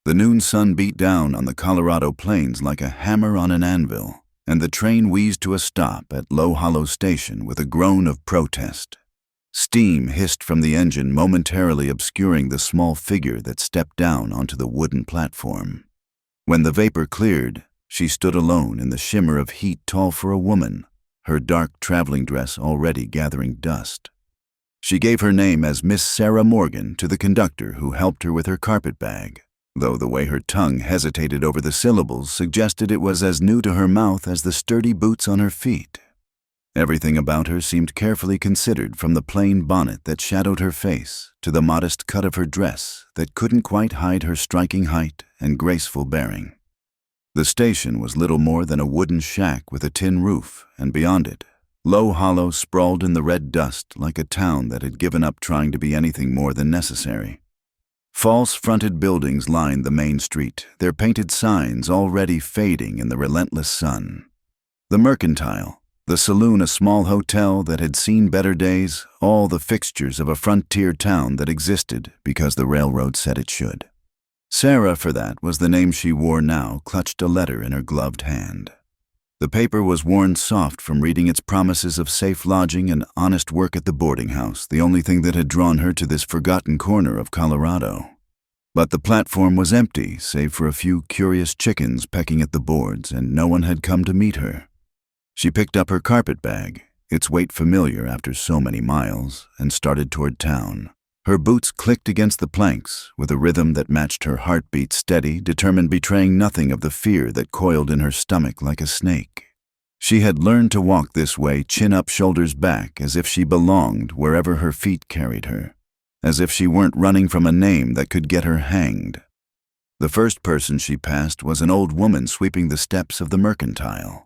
The noon sun beat down on the Colorado plains like a hammer on an anvil, and the train wheezed to a stop at Low Hollow Station with a groan of protest. Steam hissed from the engine, momentarily obscuring the small figure that stepped down onto the wooden platform. When the vapor cleared, she stood alone in the shimmer of heat tall for a woman, her dark traveling dress already gathering dust. She gave her name as Miss Sarah Morgan to the conductor who helped her with her carpet bag, though the way her tongue hesitated over the syllables suggested it was as new to her mouth as the sturdy boots on her feet. Everything about her seemed carefully considered, from the plain bonnet that shadowed her face to the modest cut of her dress that couldn't quite hide her striking height and graceful bearing. The station was little more than a wooden shack with a tin roof, and beyond it, Low Hollow sprawled in the red dust like a town that had given up trying to be anything more than necessary. False-fronted buildings lined the main street, their painted signs already fading in the relentless sun. The Mercantile, the saloon, a small hotel that had seen better days, all the fixtures of a frontier town that existed because the railroad said it should. Sarah, for that was the name she wore now, clutched a letter in her gloved hand. The paper was worn soft from reading its promises of safe lodging and honest work at the boarding house, the only thing that had drawn her to this forgotten corner of Colorado. But the platform was empty, save for a few curious chickens pecking at the boards, and no one had come to meet her. She picked up her carpet bag, its weight familiar after so many miles, and started toward town. Her boots clicked against the planks with a rhythm that matched her heartbeat, steady, determined, betraying nothing of the fear that coiled in her stomach like a snake. She had learned to walk this way, chin up, shoulders back, as if she belonged wherever her feet carried her, as if she weren't running from a name that could get her hanged. The first person she passed was an old woman sweeping the steps of the Mercantile.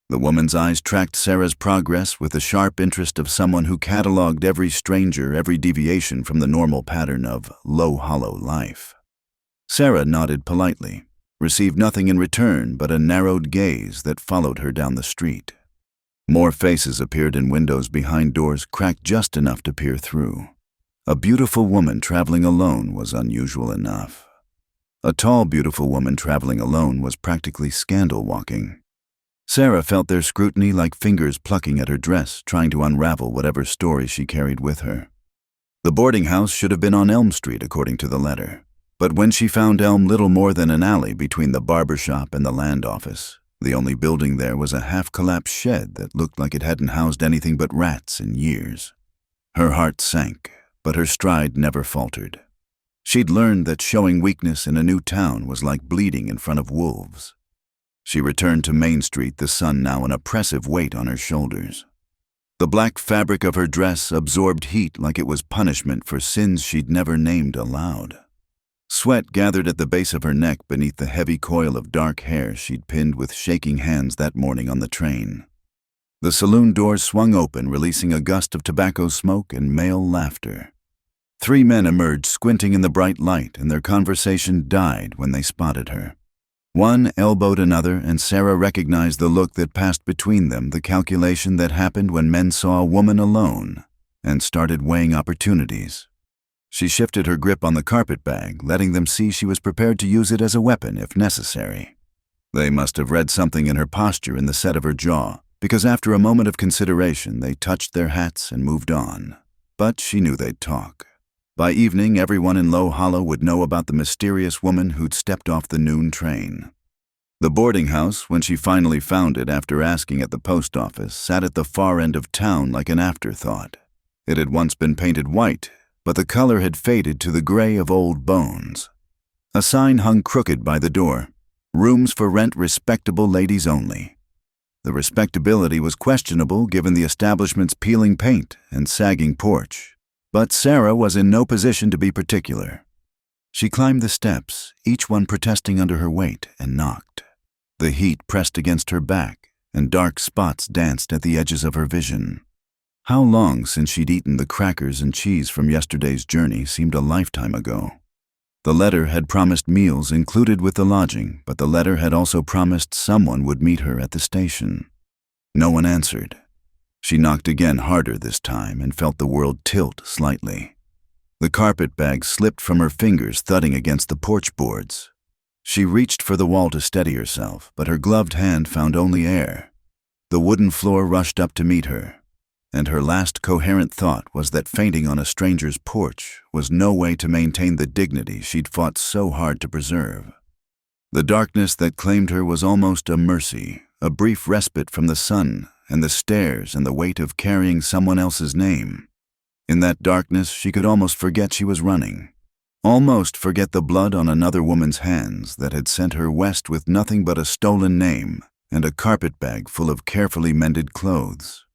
The woman's eyes tracked Sarah's progress with the sharp interest of someone who catalogued every stranger, every deviation from the normal pattern of Low Hollow life. Sarah nodded politely, received nothing in return but a narrowed gaze that followed her down the street. More faces appeared in windows behind doors cracked just enough to peer through. A beautiful woman traveling alone was unusual enough. A tall, beautiful woman traveling alone was practically scandal-walking. Sarah felt their scrutiny like fingers plucking at her dress, trying to unravel whatever story she carried with her. The boarding house should have been on Elm Street, according to the letter. But when she found Elm little more than an alley between the barber shop and the land office, the only building there was a half-collapsed shed that looked like it hadn't housed anything but rats in years. Her heart sank, but her stride never faltered. She'd learned that showing weakness in a new town was like bleeding in front of wolves. She returned to Main Street, the sun now an oppressive weight on her shoulders. The black fabric of her dress absorbed heat like it was punishment for sins she'd never named aloud. Sweat gathered at the base of her neck beneath the heavy coil of dark hair she'd pinned with shaking hands that morning on the train. The saloon doors swung open, releasing a gust of tobacco smoke and male laughter. 3 men emerged, squinting in the bright light, and their conversation died when they spotted her. One elbowed another, and Sarah recognized the look that passed between them, the calculation that happened when men saw a woman alone and started weighing opportunities. She shifted her grip on the carpet bag, letting them see she was prepared to use it as a weapon if necessary. They must have read something in her posture, in the set of her jaw, because after a moment of consideration they touched their hats and moved on. But she knew they'd talk. By evening, everyone in Low Hollow would know about the mysterious woman who'd stepped off the noon train. The boarding house, when she finally found it after asking at the post office, sat at the far end of town like an afterthought. It had once been painted white, but the color had faded to the gray of old bones. A sign hung crooked by the door, "Rooms for rent, respectable ladies only." The respectability was questionable given the establishment's peeling paint and sagging porch. But Sarah was in no position to be particular. She climbed the steps, each one protesting under her weight, and knocked. The heat pressed against her back, and dark spots danced at the edges of her vision. How long since she'd eaten the crackers and cheese from yesterday's journey seemed a lifetime ago. The letter had promised meals included with the lodging, but the letter had also promised someone would meet her at the station. No one answered. She knocked again, harder this time, and felt the world tilt slightly. The carpet bag slipped from her fingers, thudding against the porch boards. She reached for the wall to steady herself, but her gloved hand found only air. The wooden floor rushed up to meet her, and her last coherent thought was that fainting on a stranger's porch was no way to maintain the dignity she'd fought so hard to preserve. The darkness that claimed her was almost a mercy, a brief respite from the sun and the stares and the weight of carrying someone else's name. In that darkness, she could almost forget she was running. Almost forget the blood on another woman's hands that had sent her west with nothing but a stolen name and a carpetbag full of carefully mended clothes.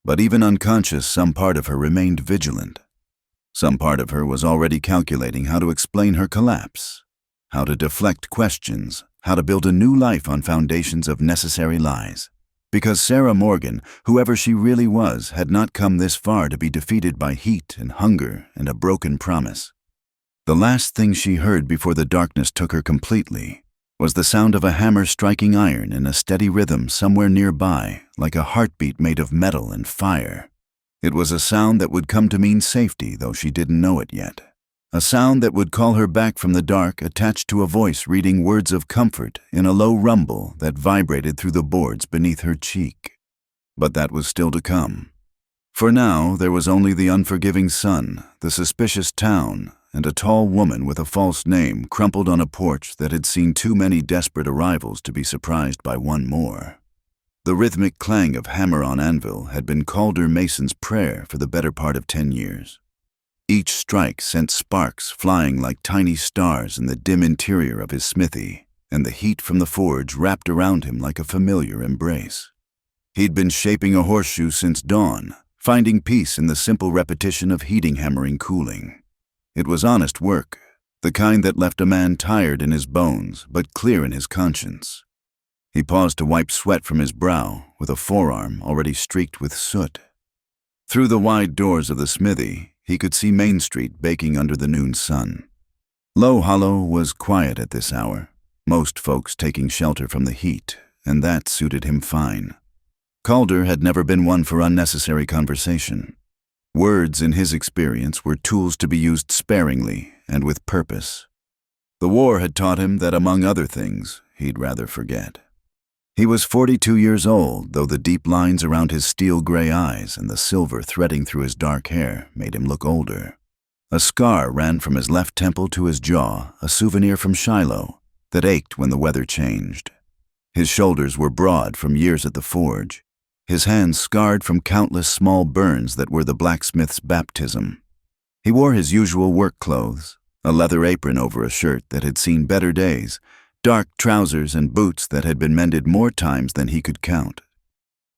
But even unconscious, some part of her remained vigilant. Some part of her was already calculating how to explain her collapse, how to deflect questions, how to build a new life on foundations of necessary lies. Because Sarah Morgan, whoever she really was, had not come this far to be defeated by heat and hunger and a broken promise. The last thing she heard before the darkness took her completely was the sound of a hammer striking iron in a steady rhythm somewhere nearby, like a heartbeat made of metal and fire. It was a sound that would come to mean safety, though she didn't know it yet. A sound that would call her back from the dark, attached to a voice reading words of comfort in a low rumble that vibrated through the boards beneath her cheek. But that was still to come. For now, there was only the unforgiving sun, the suspicious town, and a tall woman with a false name crumpled on a porch that had seen too many desperate arrivals to be surprised by one more. The rhythmic clang of hammer on anvil had been Calder Mason's prayer for the better part of 10 years. Each strike sent sparks flying like tiny stars in the dim interior of his smithy, and the heat from the forge wrapped around him like a familiar embrace. He'd been shaping a horseshoe since dawn, finding peace in the simple repetition of heating hammering cooling. It was honest work, the kind that left a man tired in his bones but clear in his conscience. He paused to wipe sweat from his brow with a forearm already streaked with soot. Through the wide doors of the smithy, he could see Main Street baking under the noon sun. Low Hollow was quiet at this hour, most folks taking shelter from the heat, and that suited him fine. Calder had never been one for unnecessary conversation. Words, in his experience, were tools to be used sparingly and with purpose. The war had taught him that, among other things, he'd rather forget. He was 42 years old, though the deep lines around his steel-gray eyes and the silver threading through his dark hair made him look older. A scar ran from his left temple to his jaw, a souvenir from Shiloh that ached when the weather changed. His shoulders were broad from years at the forge, his hands scarred from countless small burns that were the blacksmith's baptism. He wore his usual work clothes, a leather apron over a shirt that had seen better days, dark trousers and boots that had been mended more times than he could count.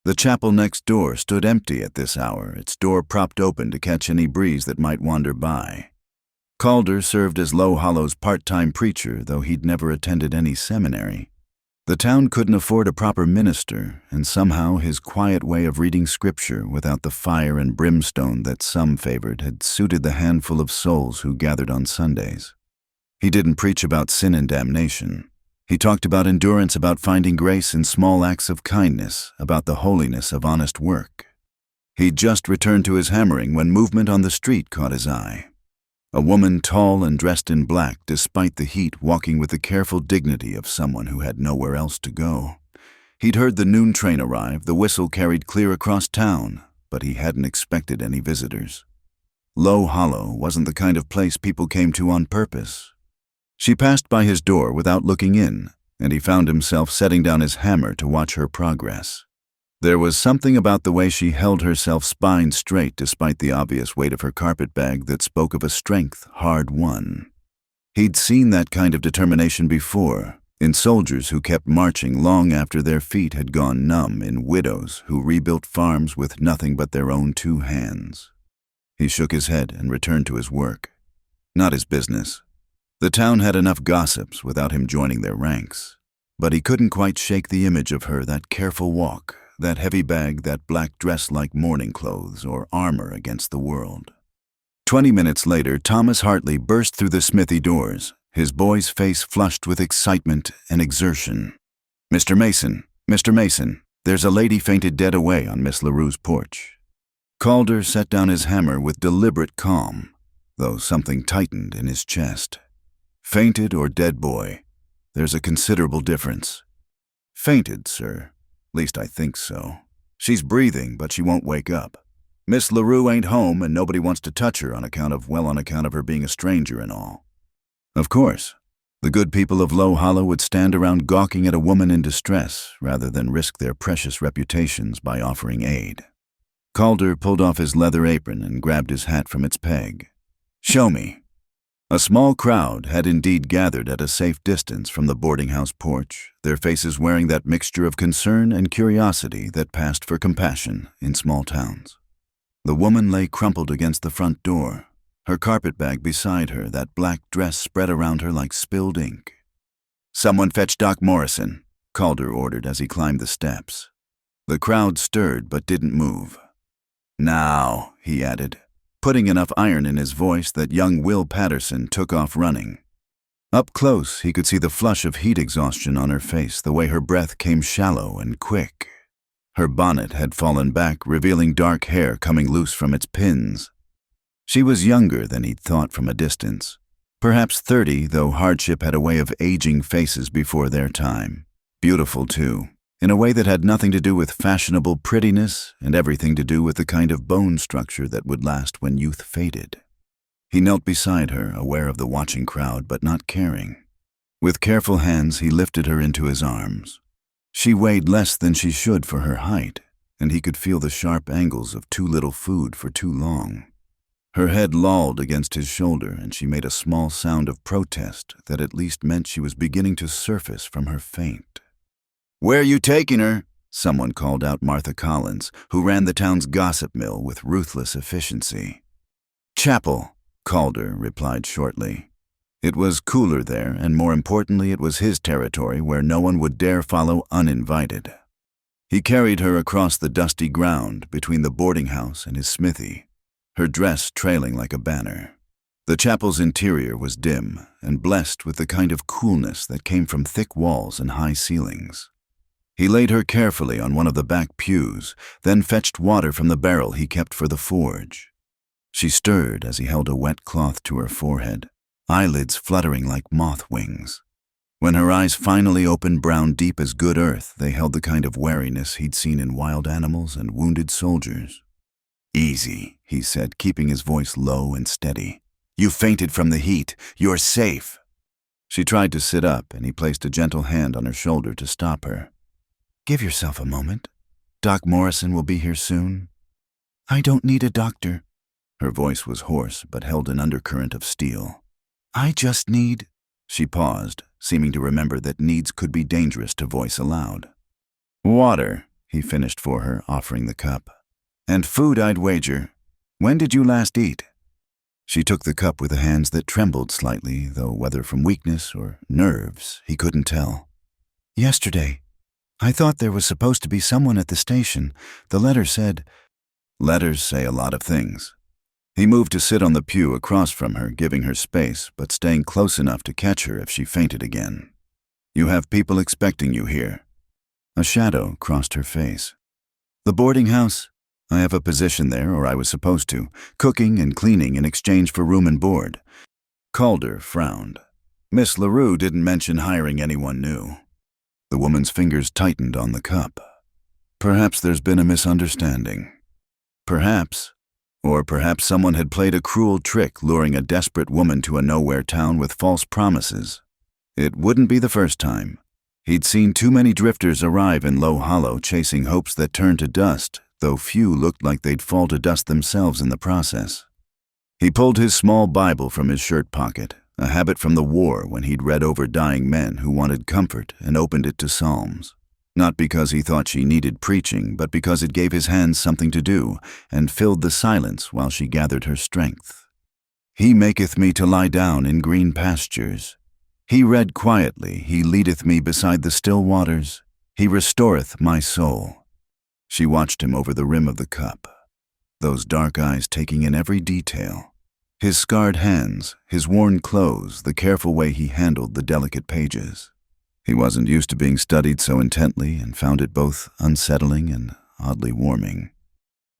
The chapel next door stood empty at this hour, its door propped open to catch any breeze that might wander by. Calder served as Low Hollow's part-time preacher, though he'd never attended any seminary. The town couldn't afford a proper minister, and somehow his quiet way of reading scripture without the fire and brimstone that some favored had suited the handful of souls who gathered on Sundays. He didn't preach about sin and damnation. He talked about endurance, about finding grace in small acts of kindness, about the holiness of honest work. He'd just returned to his hammering when movement on the street caught his eye. A woman tall and dressed in black despite the heat, walking with the careful dignity of someone who had nowhere else to go. He'd heard the noon train arrive, the whistle carried clear across town, but he hadn't expected any visitors. Low Hollow wasn't the kind of place people came to on purpose. She passed by his door without looking in, and he found himself setting down his hammer to watch her progress. There was something about the way she held herself spine straight despite the obvious weight of her carpetbag that spoke of a strength hard won. He'd seen that kind of determination before, in soldiers who kept marching long after their feet had gone numb, in widows who rebuilt farms with nothing but their own 2 hands. He shook his head and returned to his work. Not his business. The town had enough gossips without him joining their ranks, but he couldn't quite shake the image of her, that careful walk, that heavy bag, that black dress like mourning clothes or armor against the world. 20 minutes later, Thomas Hartley burst through the smithy doors, his boy's face flushed with excitement and exertion. Mr. Mason, there's a lady fainted dead away on Miss LaRue's porch." Calder set down his hammer with deliberate calm, though something tightened in his chest. Fainted or dead boy, There's a considerable difference. Fainted, sir. Least I think so. She's breathing, but she won't wake up. Miss LaRue ain't home, and nobody wants to touch her on account of her being a stranger and all. Of course, the good people of Low Hollow would stand around gawking at a woman in distress rather than risk their precious reputations by offering aid. Calder pulled off his leather apron and grabbed his hat from its peg. Show me. A small crowd had indeed gathered at a safe distance from the boarding house porch, their faces wearing that mixture of concern and curiosity that passed for compassion in small towns. The woman lay crumpled against the front door, her carpetbag beside her, that black dress spread around her like spilled ink. Someone fetch Doc Morrison, Calder ordered as he climbed the steps. The crowd stirred but didn't move. Now, he added, putting enough iron in his voice that young Will Patterson took off running. Up close, he could see the flush of heat exhaustion on her face, the way her breath came shallow and quick. Her bonnet had fallen back, revealing dark hair coming loose from its pins. She was younger than he'd thought from a distance. Perhaps 30, though hardship had a way of aging faces before their time. Beautiful, too, in a way that had nothing to do with fashionable prettiness and everything to do with the kind of bone structure that would last when youth faded. He knelt beside her, aware of the watching crowd, but not caring. With careful hands, he lifted her into his arms. She weighed less than she should for her height, and he could feel the sharp angles of too little food for too long. Her head lolled against his shoulder, and she made a small sound of protest that at least meant she was beginning to surface from her faint. "Where you taking her?" someone called out Martha Collins, who ran the town's gossip mill with ruthless efficiency. "Chapel," Calder replied shortly. It was cooler there, and more importantly, it was his territory where no one would dare follow uninvited. He carried her across the dusty ground between the boarding house and his smithy, her dress trailing like a banner. The chapel's interior was dim and blessed with the kind of coolness that came from thick walls and high ceilings. He laid her carefully on one of the back pews, then fetched water from the barrel he kept for the forge. She stirred as he held a wet cloth to her forehead, eyelids fluttering like moth wings. When her eyes finally opened brown deep as good earth, they held the kind of wariness he'd seen in wild animals and wounded soldiers. "Easy," he said, keeping his voice low and steady. "You fainted from the heat. You're safe." She tried to sit up, and he placed a gentle hand on her shoulder to stop her. "Give yourself a moment. Doc Morrison will be here soon." "I don't need a doctor." Her voice was hoarse, but held an undercurrent of steel. "I just need—" She paused, seeming to remember that needs could be dangerous to voice aloud. "Water," he finished for her, offering the cup. "And food, I'd wager. When did you last eat?" She took the cup with the hands that trembled slightly, though whether from weakness or nerves, he couldn't tell. "Yesterday. I thought there was supposed to be someone at the station. The letter said—" "Letters say a lot of things." He moved to sit on the pew across from her, giving her space, but staying close enough to catch her if she fainted again. "You have people expecting you here." A shadow crossed her face. "The boarding house? I have a position there, or I was supposed to, cooking and cleaning in exchange for room and board." Calder frowned. Miss LaRue didn't mention hiring anyone new. The woman's fingers tightened on the cup. "Perhaps there's been a misunderstanding. Perhaps. Or perhaps someone had played a cruel trick, luring a desperate woman to a nowhere town with false promises. It wouldn't be the first time. He'd seen too many drifters arrive in Low Hollow chasing hopes that turned to dust, though few looked like they'd fall to dust themselves in the process. He pulled his small Bible from his shirt pocket, a habit from the war when he'd read over dying men who wanted comfort, and opened it to Psalms. Not because he thought she needed preaching, but because it gave his hands something to do, and filled the silence while she gathered her strength. "He maketh me to lie down in green pastures. He read quietly, he leadeth me beside the still waters. He restoreth my soul." She watched him over the rim of the cup, those dark eyes taking in every detail. His scarred hands, his worn clothes, the careful way he handled the delicate pages. He wasn't used to being studied so intently and found it both unsettling and oddly warming.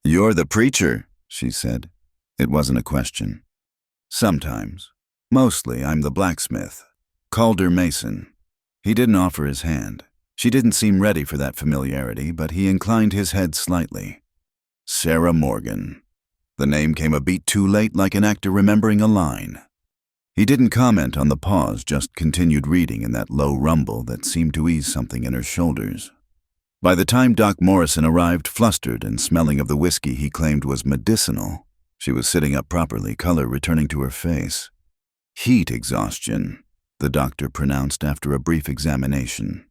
"You're the preacher," she said. It wasn't a question. "Sometimes. Mostly I'm the blacksmith. Calder Mason." He didn't offer his hand. She didn't seem ready for that familiarity, but he inclined his head slightly. Sarah Morgan. The name came a beat too late, like an actor remembering a line. He didn't comment on the pause, just continued reading in that low rumble that seemed to ease something in her shoulders. By the time Doc Morrison arrived, flustered and smelling of the whiskey he claimed was medicinal, she was sitting up properly, color returning to her face. Heat exhaustion, the doctor pronounced after a brief examination.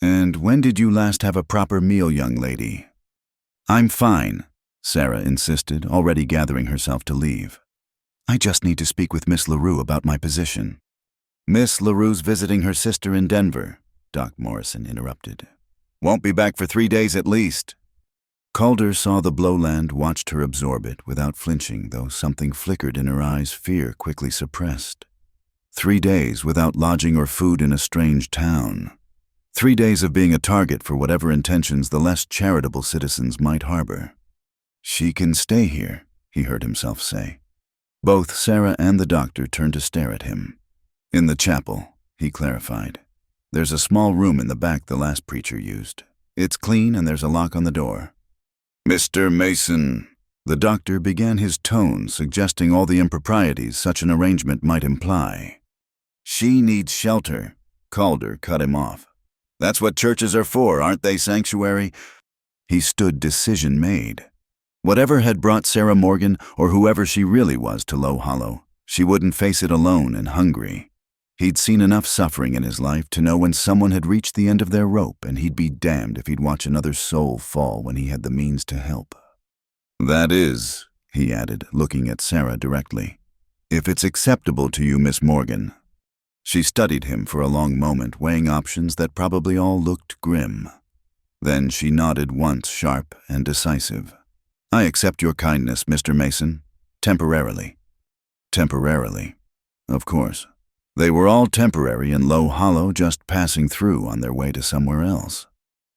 And when did you last have a proper meal, young lady? I'm fine, Sarah insisted, already gathering herself to leave. I just need to speak with Miss LaRue about my position. Miss LaRue's visiting her sister in Denver, Doc Morrison interrupted. Won't be back for 3 days at least. Calder saw the blow land, watched her absorb it without flinching, though something flickered in her eyes, fear quickly suppressed. 3 days without lodging or food in a strange town. 3 days of being a target for whatever intentions the less charitable citizens might harbor. She can stay here, he heard himself say. Both Sarah and the doctor turned to stare at him. In the chapel, he clarified. There's a small room in the back the last preacher used. It's clean and there's a lock on the door. Mr. Mason, the doctor began, his tone suggesting all the improprieties such an arrangement might imply. She needs shelter. Calder cut him off. That's what churches are for, aren't they, sanctuary? He stood, decision made. Whatever had brought Sarah Morgan, or whoever she really was, to Low Hollow, she wouldn't face it alone and hungry. He'd seen enough suffering in his life to know when someone had reached the end of their rope, and he'd be damned if he'd watch another soul fall when he had the means to help. That is, he added, looking at Sarah directly, if it's acceptable to you, Miss Morgan. She studied him for a long moment, weighing options that probably all looked grim. Then she nodded once, sharp and decisive. I accept your kindness, Mr. Mason. Temporarily. Temporarily. Of course. They were all temporary in Low Hollow, just passing through on their way to somewhere else.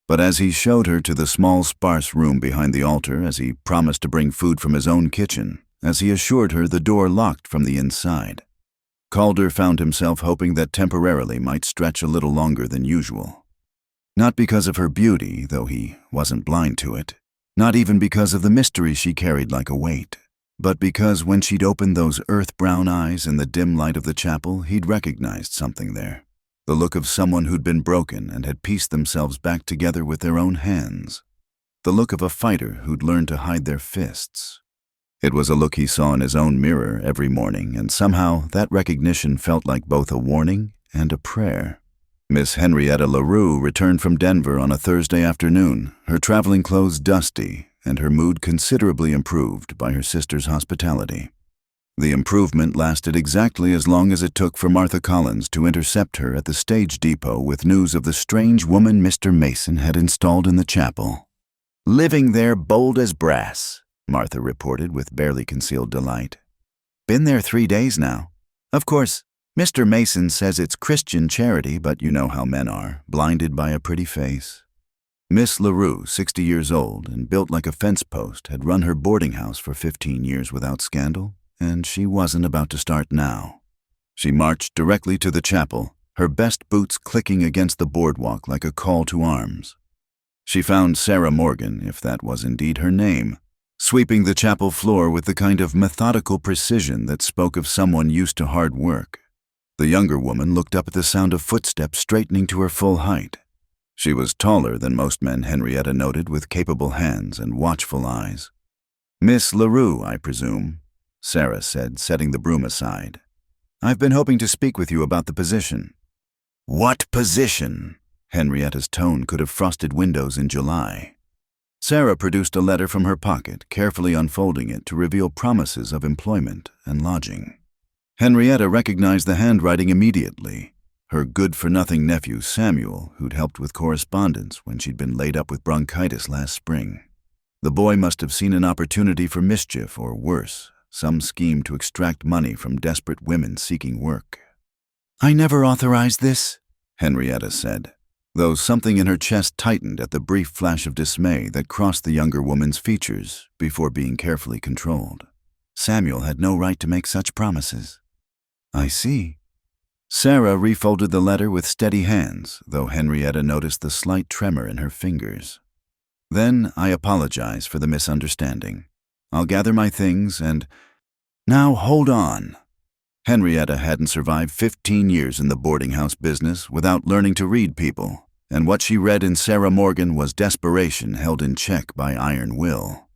But as he showed her to the small, sparse room behind the altar, as he promised to bring food from his own kitchen, as he assured her the door locked from the inside, Calder found himself hoping that temporarily might stretch a little longer than usual. Not because of her beauty, though he wasn't blind to it. Not even because of the mystery she carried like a weight. But because when she'd opened those earth-brown eyes in the dim light of the chapel, he'd recognized something there. The look of someone who'd been broken and had pieced themselves back together with their own hands. The look of a fighter who'd learned to hide their fists. It was a look he saw in his own mirror every morning, and somehow that recognition felt like both a warning and a prayer. Miss Henrietta LaRue returned from Denver on a Thursday afternoon, her traveling clothes dusty, and her mood considerably improved by her sister's hospitality. The improvement lasted exactly as long as it took for Martha Collins to intercept her at the stage depot with news of the strange woman Mr. Mason had installed in the chapel. Living there bold as brass, Martha reported with barely concealed delight. Been there 3 days now. Of course, Mr. Mason says it's Christian charity, but you know how men are, blinded by a pretty face. Miss LaRue, 60 years old and built like a fence post, had run her boarding house for 15 years without scandal, and she wasn't about to start now. She marched directly to the chapel, her best boots clicking against the boardwalk like a call to arms. She found Sarah Morgan, if that was indeed her name, sweeping the chapel floor with the kind of methodical precision that spoke of someone used to hard work. The younger woman looked up at the sound of footsteps straightening to her full height. She was taller than most men, Henrietta noted, with capable hands and watchful eyes. Miss LaRue, I presume, Sarah said, setting the broom aside. I've been hoping to speak with you about the position. What position? Henrietta's tone could have frosted windows in July. Sarah produced a letter from her pocket, carefully unfolding it to reveal promises of employment and lodging. Henrietta recognized the handwriting immediately. Her good-for-nothing nephew, Samuel, who'd helped with correspondence when she'd been laid up with bronchitis last spring. The boy must have seen an opportunity for mischief, or worse, some scheme to extract money from desperate women seeking work. I never authorized this, Henrietta said, though something in her chest tightened at the brief flash of dismay that crossed the younger woman's features before being carefully controlled. Samuel had no right to make such promises. I see. Sarah refolded the letter with steady hands, though Henrietta noticed the slight tremor in her fingers. Then I apologize for the misunderstanding. I'll gather my things and— Now hold on. Henrietta hadn't survived 15 years in the boarding house business without learning to read people, and what she read in Sarah Morgan was desperation held in check by iron will.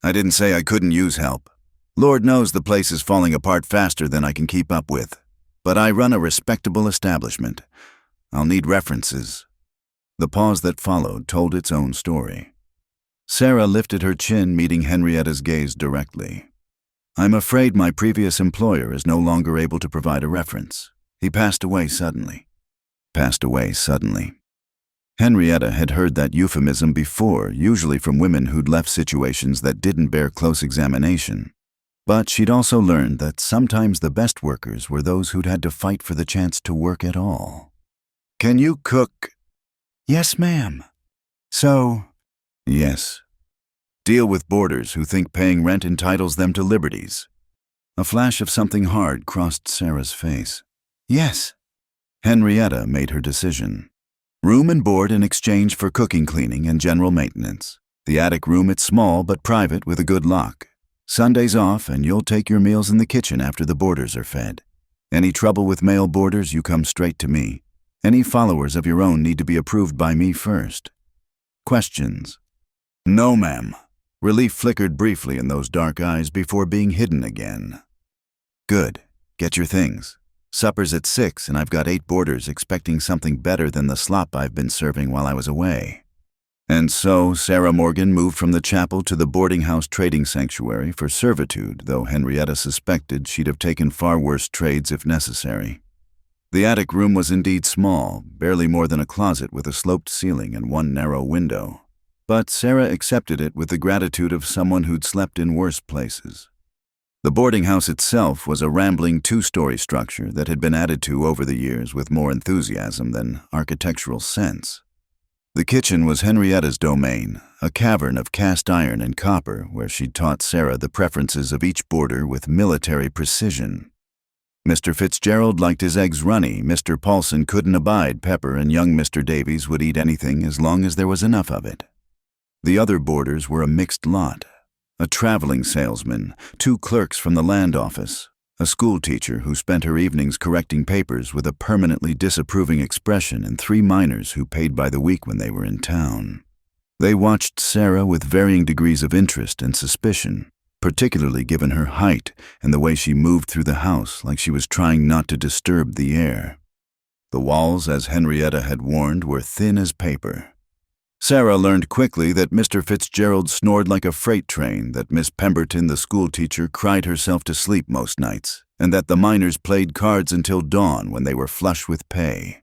I didn't say I couldn't use help. Lord knows the place is falling apart faster than I can keep up with. But I run a respectable establishment. I'll need references. The pause that followed told its own story. Sarah lifted her chin, meeting Henrietta's gaze directly. I'm afraid my previous employer is no longer able to provide a reference. He passed away suddenly. Henrietta had heard that euphemism before, usually from women who'd left situations that didn't bear close examination. But she'd also learned that sometimes the best workers were those who'd had to fight for the chance to work at all. Can you cook? Yes, ma'am. So? Yes. Deal with boarders who think paying rent entitles them to liberties. A flash of something hard crossed Sarah's face. Yes. Henrietta made her decision. Room and board in exchange for cooking, cleaning, and general maintenance. The attic room, it's small but private with a good lock. Sundays off, and you'll take your meals in the kitchen after the boarders are fed. Any trouble with male boarders, you come straight to me. Any followers of your own need to be approved by me first. Questions? No, ma'am. Relief flickered briefly in those dark eyes before being hidden again. Good. Get your things. Supper's at 6, and I've got 8 boarders expecting something better than the slop I've been serving while I was away. And so Sarah Morgan moved from the chapel to the boarding house trading sanctuary for servitude, though Henrietta suspected she'd have taken far worse trades if necessary. The attic room was indeed small, barely more than a closet with a sloped ceiling and one narrow window. But Sarah accepted it with the gratitude of someone who'd slept in worse places. The boarding house itself was a rambling 2-story structure that had been added to over the years with more enthusiasm than architectural sense. The kitchen was Henrietta's domain, a cavern of cast iron and copper where she'd taught Sarah the preferences of each boarder with military precision. Mr. Fitzgerald liked his eggs runny, Mr. Paulson couldn't abide pepper, and young Mr. Davies would eat anything as long as there was enough of it. The other boarders were a mixed lot. A traveling salesman, 2 clerks from the land office, a school teacher who spent her evenings correcting papers with a permanently disapproving expression, and 3 minors who paid by the week when they were in town. They watched Sarah with varying degrees of interest and suspicion, particularly given her height and the way she moved through the house like she was trying not to disturb the air. The walls, as Henrietta had warned, were thin as paper. Sarah learned quickly that Mr. Fitzgerald snored like a freight train, that Miss Pemberton, the schoolteacher, cried herself to sleep most nights, and that the miners played cards until dawn when they were flush with pay.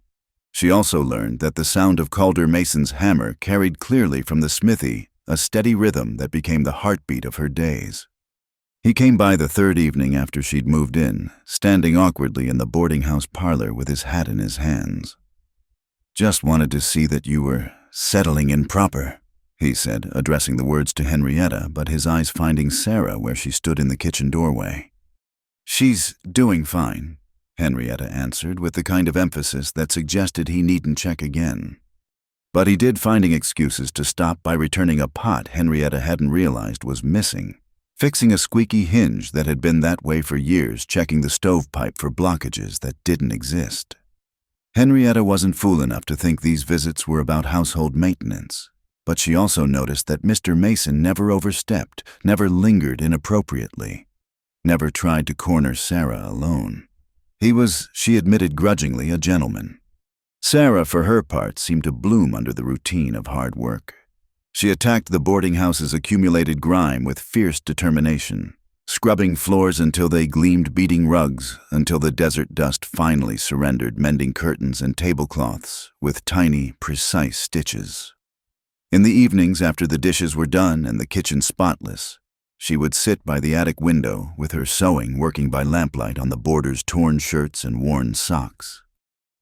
She also learned that the sound of Calder Mason's hammer carried clearly from the smithy, a steady rhythm that became the heartbeat of her days. He came by the 3rd evening after she'd moved in, standing awkwardly in the boarding house parlor with his hat in his hands. Just wanted to see that you were settling in proper, he said, addressing the words to Henrietta, but his eyes finding Sarah where she stood in the kitchen doorway. She's doing fine, Henrietta answered with the kind of emphasis that suggested he needn't check again. But he did, finding excuses to stop by returning a pot Henrietta hadn't realized was missing, fixing a squeaky hinge that had been that way for years, checking the stovepipe for blockages that didn't exist. Henrietta wasn't fool enough to think these visits were about household maintenance, but she also noticed that Mr. Mason never overstepped, never lingered inappropriately, never tried to corner Sarah alone. He was, she admitted grudgingly, a gentleman. Sarah, for her part, seemed to bloom under the routine of hard work. She attacked the boarding house's accumulated grime with fierce determination, scrubbing floors until they gleamed, beating rugs until the desert dust finally surrendered, mending curtains and tablecloths with tiny, precise stitches. In the evenings, after the dishes were done and the kitchen spotless, she would sit by the attic window with her sewing, working by lamplight on the boarders' torn shirts and worn socks.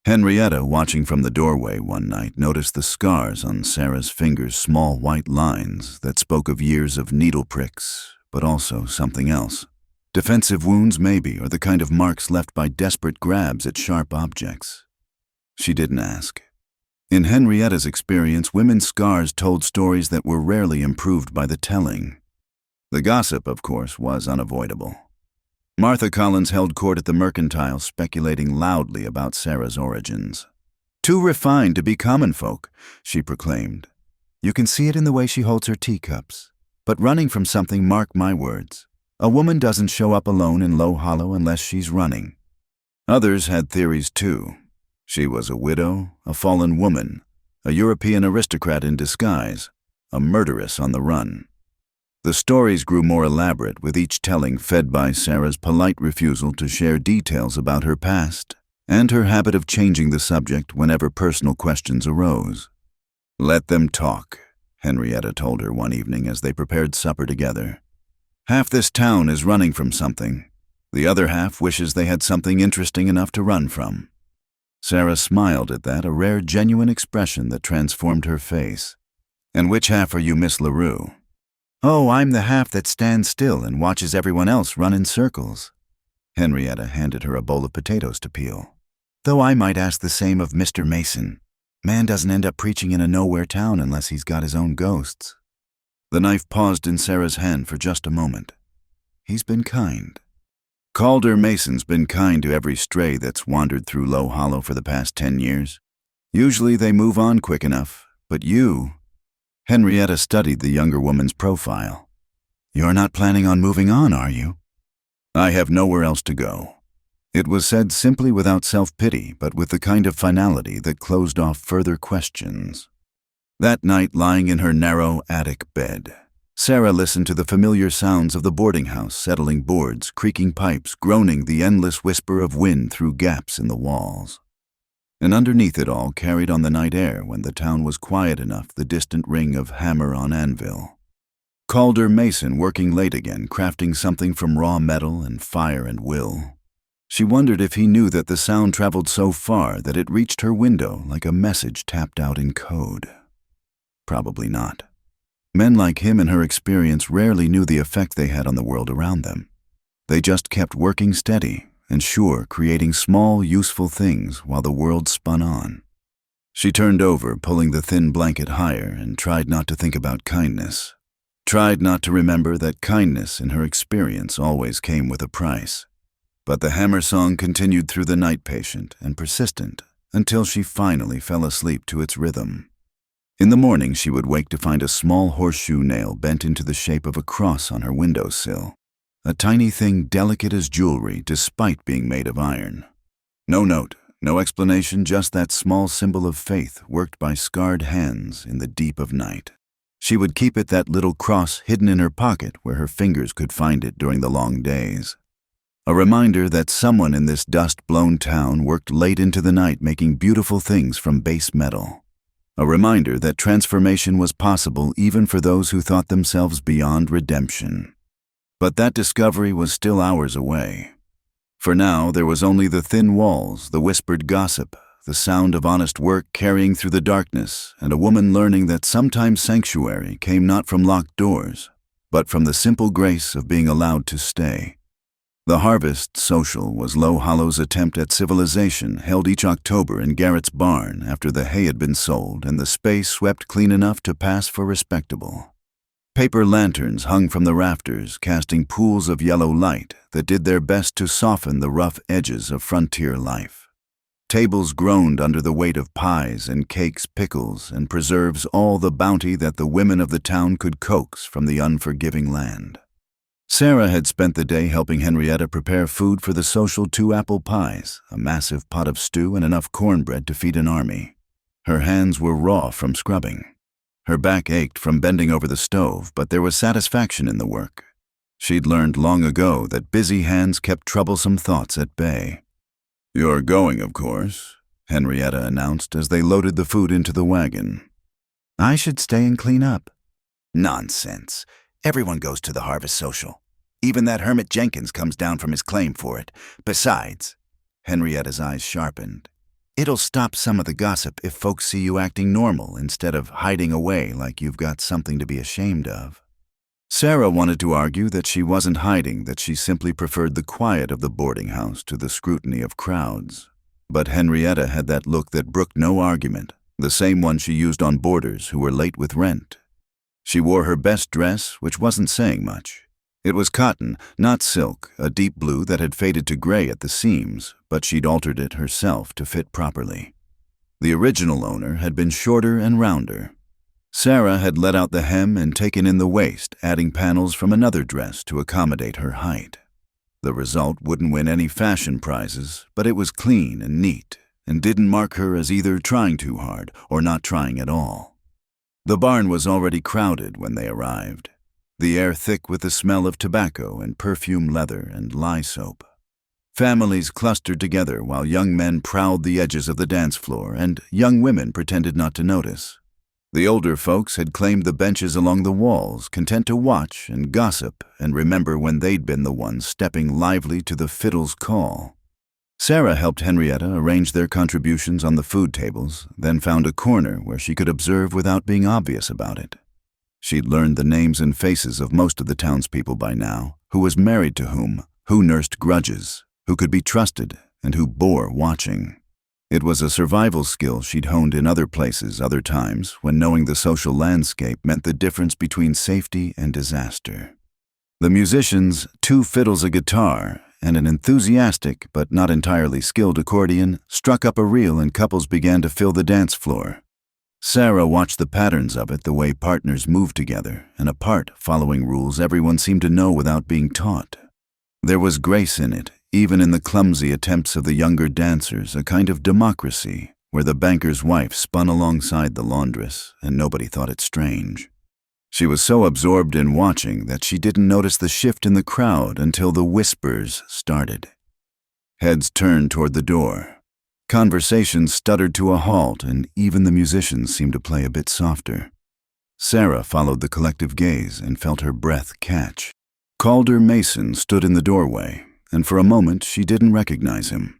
Henrietta, watching from the doorway one night, noticed the scars on Sarah's fingers, small white lines that spoke of years of needle pricks, but also something else. Defensive wounds, maybe, or the kind of marks left by desperate grabs at sharp objects. She didn't ask. In Henrietta's experience, women's scars told stories that were rarely improved by the telling. The gossip, of course, was unavoidable. Martha Collins held court at the Mercantile, speculating loudly about Sarah's origins. "Too refined to be common folk," she proclaimed. "You can see it in the way she holds her teacups. But running from something, mark my words. A woman doesn't show up alone in Low Hollow unless she's running." Others had theories too. She was a widow, a fallen woman, a European aristocrat in disguise, a murderess on the run. The stories grew more elaborate, with each telling fed by Sarah's polite refusal to share details about her past and her habit of changing the subject whenever personal questions arose. "Let them talk," Henrietta told her one evening as they prepared supper together. "Half this town is running from something. The other half wishes they had something interesting enough to run from." Sarah smiled at that, a rare, genuine expression that transformed her face. "And which half are you, Miss LaRue?" "Oh, I'm the half that stands still and watches everyone else run in circles." Henrietta handed her a bowl of potatoes to peel. "Though I might ask the same of Mr. Mason. Man doesn't end up preaching in a nowhere town unless he's got his own ghosts." The knife paused in Sarah's hand for just a moment. "He's been kind." "Calder Mason's been kind to every stray that's wandered through Low Hollow for the past 10 years. Usually they move on quick enough, but you—" Henrietta studied the younger woman's profile. "You're not planning on moving on, are you?" "I have nowhere else to go." It was said simply, without self-pity, but with the kind of finality that closed off further questions. That night, lying in her narrow attic bed, Sarah listened to the familiar sounds of the boarding house, settling boards, creaking pipes, groaning, the endless whisper of wind through gaps in the walls. And underneath it all, carried on the night air when the town was quiet enough, the distant ring of hammer on anvil. Calder Mason working late again, crafting something from raw metal and fire and will. She wondered if he knew that the sound traveled so far that it reached her window like a message tapped out in code. Probably not. Men like him, in her experience, rarely knew the effect they had on the world around them. They just kept working steady and sure, creating small, useful things while the world spun on. She turned over, pulling the thin blanket higher, and tried not to think about kindness. Tried not to remember that kindness, in her experience, always came with a price. But the hammer song continued through the night, patient and persistent, until she finally fell asleep to its rhythm. In the morning, she would wake to find a small horseshoe nail bent into the shape of a cross on her windowsill. A tiny thing delicate as jewelry, despite being made of iron. No note, no explanation, just that small symbol of faith worked by scarred hands in the deep of night. She would keep it, that little cross, hidden in her pocket where her fingers could find it during the long days. A reminder that someone in this dust-blown town worked late into the night making beautiful things from base metal. A reminder that transformation was possible even for those who thought themselves beyond redemption. But that discovery was still hours away. For now, there was only the thin walls, the whispered gossip, the sound of honest work carrying through the darkness, and a woman learning that sometimes sanctuary came not from locked doors, but from the simple grace of being allowed to stay. The Harvest Social was Low Hollow's attempt at civilization, held each October in Garrett's barn after the hay had been sold and the space swept clean enough to pass for respectable. Paper lanterns hung from the rafters, casting pools of yellow light that did their best to soften the rough edges of frontier life. Tables groaned under the weight of pies and cakes, pickles, and preserves, all the bounty that the women of the town could coax from the unforgiving land. Sarah had spent the day helping Henrietta prepare food for the social 2 apple pies, a massive pot of stew, and enough cornbread to feed an army. Her hands were raw from scrubbing. Her back ached from bending over the stove, but there was satisfaction in the work. She'd learned long ago that busy hands kept troublesome thoughts at bay. "You're going, of course," Henrietta announced as they loaded the food into the wagon. "I should stay and clean up." "Nonsense. Everyone goes to the Harvest Social. Even that hermit Jenkins comes down from his claim for it. Besides," Henrietta's eyes sharpened, "it'll stop some of the gossip if folks see you acting normal instead of hiding away like you've got something to be ashamed of." Sarah wanted to argue that she wasn't hiding, that she simply preferred the quiet of the boarding house to the scrutiny of crowds. But Henrietta had that look that brooked no argument, the same one she used on boarders who were late with rent. She wore her best dress, which wasn't saying much. It was cotton, not silk, a deep blue that had faded to gray at the seams, but she'd altered it herself to fit properly. The original owner had been shorter and rounder. Sarah had let out the hem and taken in the waist, adding panels from another dress to accommodate her height. The result wouldn't win any fashion prizes, but it was clean and neat, and didn't mark her as either trying too hard or not trying at all. The barn was already crowded when they arrived, the air thick with the smell of tobacco and perfume leather and lye soap. Families clustered together while young men prowled the edges of the dance floor and young women pretended not to notice. The older folks had claimed the benches along the walls, content to watch and gossip and remember when they'd been the ones stepping lively to the fiddle's call. Sarah helped Henrietta arrange their contributions on the food tables, then found a corner where she could observe without being obvious about it. She'd learned the names and faces of most of the townspeople by now, who was married to whom, who nursed grudges, who could be trusted, and who bore watching. It was a survival skill she'd honed in other places, other times, when knowing the social landscape meant the difference between safety and disaster. The musicians, 2 fiddles, a guitar, and an enthusiastic but not entirely skilled accordion, struck up a reel and couples began to fill the dance floor. Sarah watched the patterns of it, the way partners moved together and apart, following rules everyone seemed to know without being taught. There was grace in it, even in the clumsy attempts of the younger dancers, a kind of democracy, where the banker's wife spun alongside the laundress and nobody thought it strange. She was so absorbed in watching that she didn't notice the shift in the crowd until the whispers started. Heads turned toward the door. Conversations stuttered to a halt, and even the musicians seemed to play a bit softer. Sarah followed the collective gaze and felt her breath catch. Calder Mason stood in the doorway, and for a moment she didn't recognize him.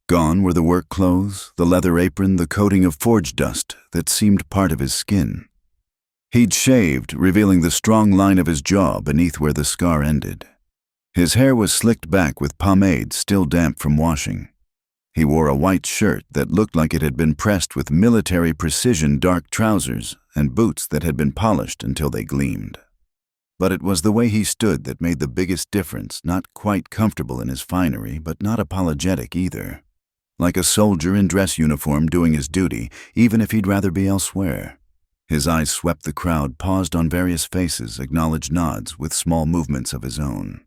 Gone were the work clothes, the leather apron, the coating of forge dust that seemed part of his skin. He'd shaved, revealing the strong line of his jaw beneath where the scar ended. His hair was slicked back with pomade still damp from washing. He wore a white shirt that looked like it had been pressed with military precision, dark trousers, and boots that had been polished until they gleamed. But it was the way he stood that made the biggest difference, not quite comfortable in his finery, but not apologetic either. Like a soldier in dress uniform doing his duty, even if he'd rather be elsewhere. His eyes swept the crowd, paused on various faces, acknowledged nods with small movements of his own.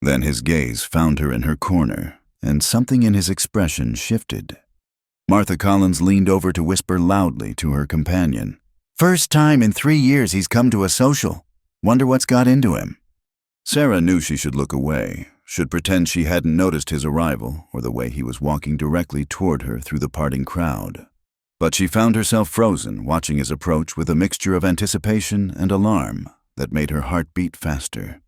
Then his gaze found her in her corner, and something in his expression shifted. Martha Collins leaned over to whisper loudly to her companion. "First time in 3 years he's come to a social. Wonder what's got into him." Sarah knew she should look away, should pretend she hadn't noticed his arrival or the way he was walking directly toward her through the parting crowd. But she found herself frozen, watching his approach with a mixture of anticipation and alarm that made her heart beat faster.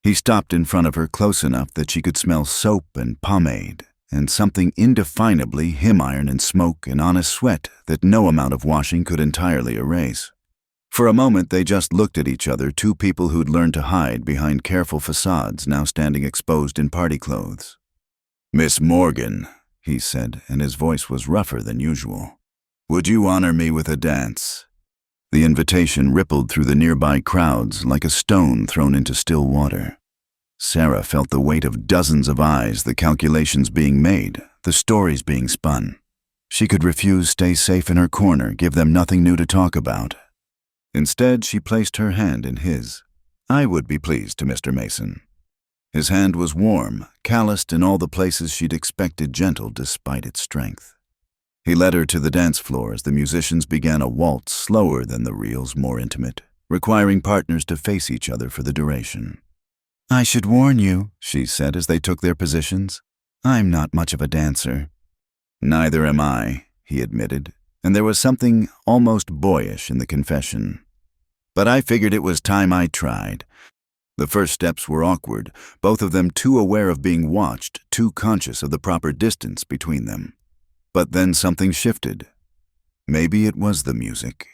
He stopped in front of her close enough that she could smell soap and pomade, and something indefinably him-iron and smoke and honest sweat that no amount of washing could entirely erase. For a moment they just looked at each other, 2 people who'd learned to hide behind careful facades now standing exposed in party clothes. "Miss Morgan," he said, and his voice was rougher than usual. "Would you honor me with a dance?" The invitation rippled through the nearby crowds like a stone thrown into still water. Sarah felt the weight of dozens of eyes, the calculations being made, the stories being spun. She could refuse, stay safe in her corner, give them nothing new to talk about. Instead, she placed her hand in his. "I would be pleased to Mr. Mason." His hand was warm, calloused in all the places she'd expected gentle despite its strength. He led her to the dance floor as the musicians began a waltz slower than the reels, more intimate, requiring partners to face each other for the duration. "I should warn you," she said as they took their positions. "I'm not much of a dancer." "Neither am I," he admitted, and there was something almost boyish in the confession. "But I figured it was time I tried." The first steps were awkward, both of them too aware of being watched, too conscious of the proper distance between them. But then something shifted. Maybe it was the music.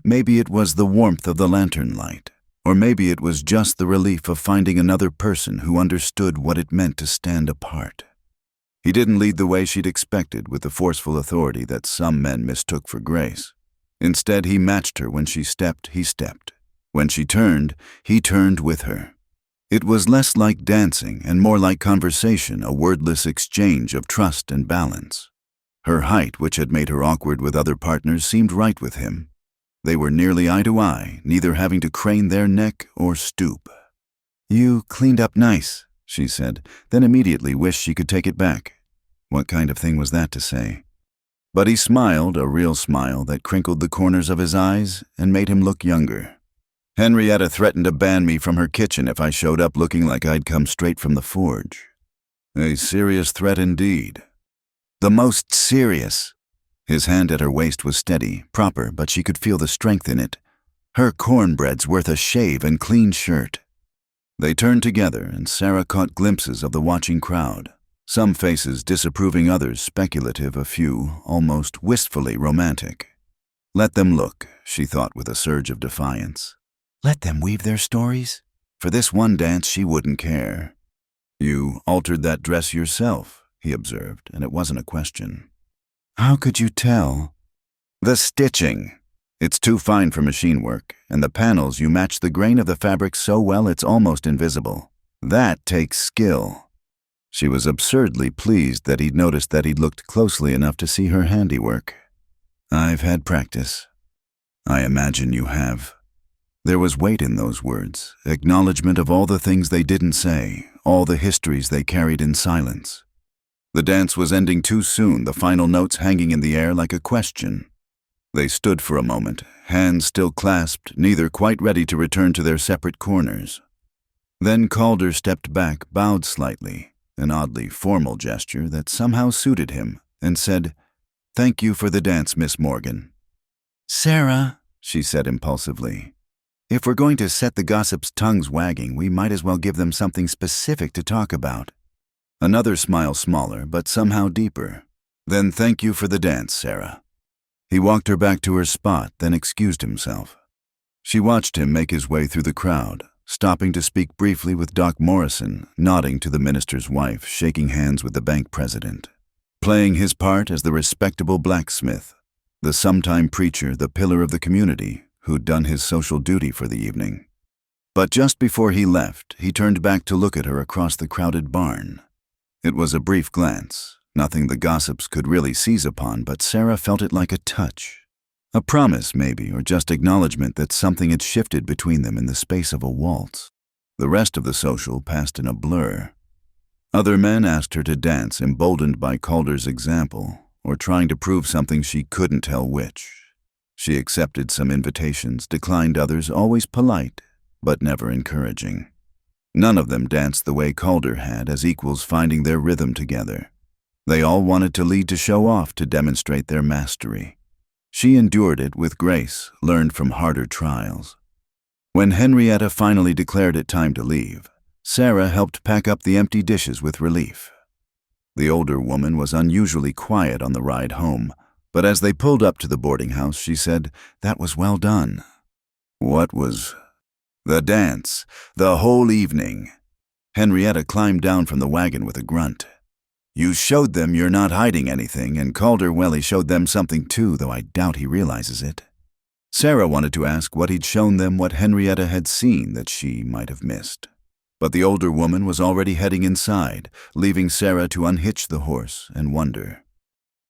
Maybe it was the warmth of the lantern light, Or maybe it was just the relief of finding another person who understood what it meant to stand apart. He didn't lead the way she'd expected with the forceful authority that some men mistook for grace. Instead, he matched her. When she stepped, he stepped. When she turned, he turned with her. It was less like dancing and more like conversation, a wordless exchange of trust and balance. Her height, which had made her awkward with other partners, seemed right with him. They were nearly eye to eye, neither having to crane their neck or stoop. "You cleaned up nice," she said, then immediately wished she could take it back. What kind of thing was that to say? But he smiled, a real smile that crinkled the corners of his eyes and made him look younger. "Henrietta threatened to ban me from her kitchen if I showed up looking like I'd come straight from the forge." A serious threat indeed. "The most serious." His hand at her waist was steady, proper, but she could feel the strength in it. Her cornbread's worth a shave and clean shirt. They turned together, and Sarah caught glimpses of the watching crowd. Some faces disapproving, others speculative, a few almost wistfully romantic. Let them look, she thought with a surge of defiance. Let them weave their stories. For this one dance, she wouldn't care. "You altered that dress yourself," he observed, and it wasn't a question. "How could you tell?" "The stitching. It's too fine for machine work, and the panels, you match the grain of the fabric so well it's almost invisible. That takes skill." She was absurdly pleased that he'd noticed that he'd looked closely enough to see her handiwork. "I've had practice." "I imagine you have." There was weight in those words, acknowledgement of all the things they didn't say, all the histories they carried in silence. The dance was ending too soon, the final notes hanging in the air like a question. They stood for a moment, hands still clasped, neither quite ready to return to their separate corners. Then Calder stepped back, bowed slightly, an oddly formal gesture that somehow suited him, and said, "Thank you for the dance, Miss Morgan." "Sarah," she said impulsively, "if we're going to set the gossips' tongues wagging, we might as well give them something specific to talk about." Another smile, smaller, but somehow deeper. "Then thank you for the dance, Sarah." He walked her back to her spot, then excused himself. She watched him make his way through the crowd, stopping to speak briefly with Doc Morrison, nodding to the minister's wife, shaking hands with the bank president, playing his part as the respectable blacksmith, the sometime preacher, the pillar of the community, who'd done his social duty for the evening. But just before he left, he turned back to look at her across the crowded barn. It was a brief glance, nothing the gossips could really seize upon, but Sarah felt it like a touch. A promise, maybe, or just acknowledgement that something had shifted between them in the space of a waltz. The rest of the social passed in a blur. Other men asked her to dance, emboldened by Calder's example, or trying to prove something she couldn't tell which. She accepted some invitations, declined others, always polite, but never encouraging. None of them danced the way Calder had, as equals finding their rhythm together. They all wanted to lead, to show off, to demonstrate their mastery. She endured it with grace, learned from harder trials. When Henrietta finally declared it time to leave, Sarah helped pack up the empty dishes with relief. The older woman was unusually quiet on the ride home, but as they pulled up to the boarding house, she said, "That was well done." "What was?" "The dance, the whole evening." Henrietta climbed down from the wagon with a grunt. "You showed them you're not hiding anything, and Calder, well, he showed them something too, though I doubt he realizes it." Sarah wanted to ask what he'd shown them, what Henrietta had seen that she might have missed. But the older woman was already heading inside, leaving Sarah to unhitch the horse and wonder.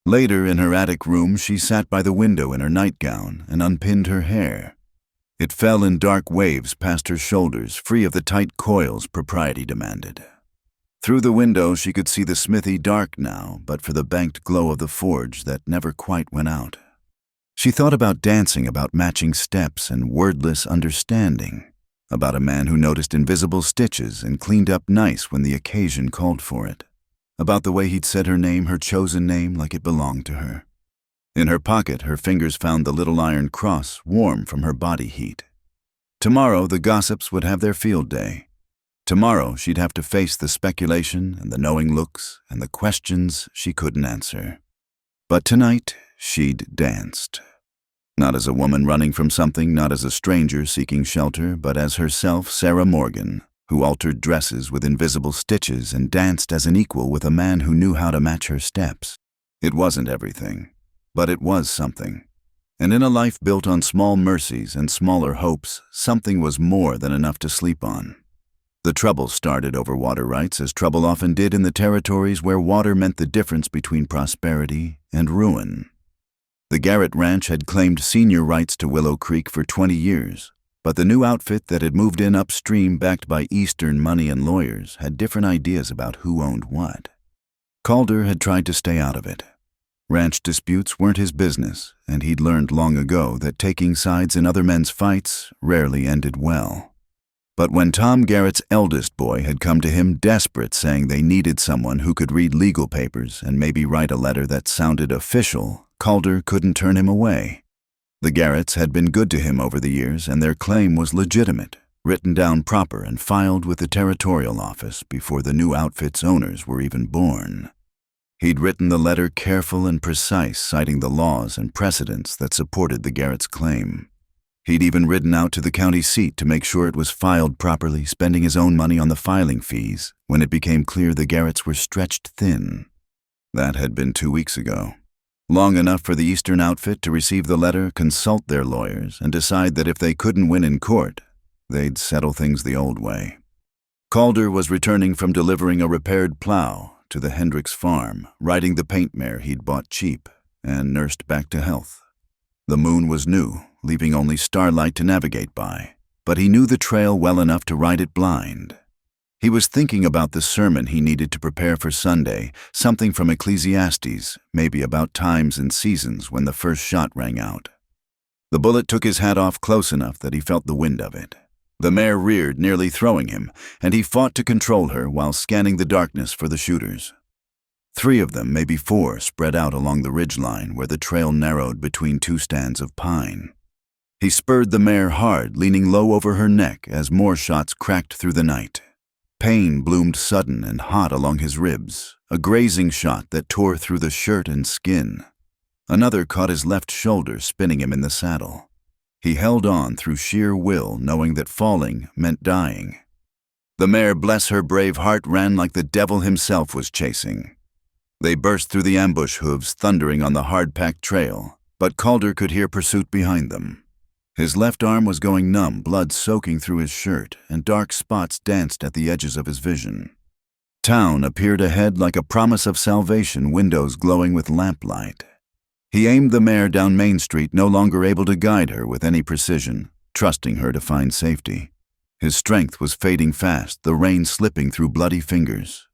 Later, in her attic room, she sat by the window in her nightgown and unpinned her hair. It fell in dark waves past her shoulders, free of the tight coils propriety demanded. Through the window she could see the smithy, dark now, but for the banked glow of the forge that never quite went out. She thought about dancing, about matching steps and wordless understanding, about a man who noticed invisible stitches and cleaned up nice when the occasion called for it, about the way he'd said her name, her chosen name, like it belonged to her. In her pocket, her fingers found the little iron cross, warm from her body heat. Tomorrow the gossips would have their field day. Tomorrow she'd have to face the speculation and the knowing looks and the questions she couldn't answer. But tonight she'd danced. Not as a woman running from something, not as a stranger seeking shelter, but as herself, Sarah Morgan, who altered dresses with invisible stitches and danced as an equal with a man who knew how to match her steps. It wasn't everything, but it was something. And in a life built on small mercies and smaller hopes, something was more than enough to sleep on. The trouble started over water rights, as trouble often did in the territories where water meant the difference between prosperity and ruin. The Garrett Ranch had claimed senior rights to Willow Creek for 20 years, but the new outfit that had moved in upstream backed by Eastern money and lawyers had different ideas about who owned what. Calder had tried to stay out of it. Ranch disputes weren't his business, and he'd learned long ago that taking sides in other men's fights rarely ended well. But when Tom Garrett's eldest boy had come to him desperate, saying they needed someone who could read legal papers and maybe write a letter that sounded official, Calder couldn't turn him away. The Garretts had been good to him over the years, and their claim was legitimate, written down proper and filed with the territorial office before the new outfit's owners were even born. He'd written the letter careful and precise, citing the laws and precedents that supported the Garretts' claim. He'd even ridden out to the county seat to make sure it was filed properly, spending his own money on the filing fees when it became clear the Garretts were stretched thin. That had been 2 weeks ago. Long enough for the Eastern outfit to receive the letter, consult their lawyers, and decide that if they couldn't win in court, they'd settle things the old way. Calder was returning from delivering a repaired plow to the Hendricks farm, riding the paint mare he'd bought cheap and nursed back to health. The moon was new, leaving only starlight to navigate by, but he knew the trail well enough to ride it blind. He was thinking about the sermon he needed to prepare for Sunday, something from Ecclesiastes, maybe about times and seasons when the first shot rang out. The bullet took his hat off close enough that he felt the wind of it. The mare reared, nearly throwing him, and he fought to control her while scanning the darkness for the shooters. 3 of them, maybe 4, spread out along the ridgeline where the trail narrowed between 2 stands of pine. He spurred the mare hard, leaning low over her neck as more shots cracked through the night. Pain bloomed sudden and hot along his ribs, a grazing shot that tore through the shirt and skin. Another caught his left shoulder, spinning him in the saddle. He held on through sheer will, knowing that falling meant dying. The mare, bless her brave heart, ran like the devil himself was chasing. They burst through the ambush hooves, thundering on the hard-packed trail, but Calder could hear pursuit behind them. His left arm was going numb, blood soaking through his shirt, and dark spots danced at the edges of his vision. Town appeared ahead like a promise of salvation, windows glowing with lamplight. He aimed the mare down Main Street, no longer able to guide her with any precision, trusting her to find safety. His strength was fading fast, the rein slipping through bloody fingers.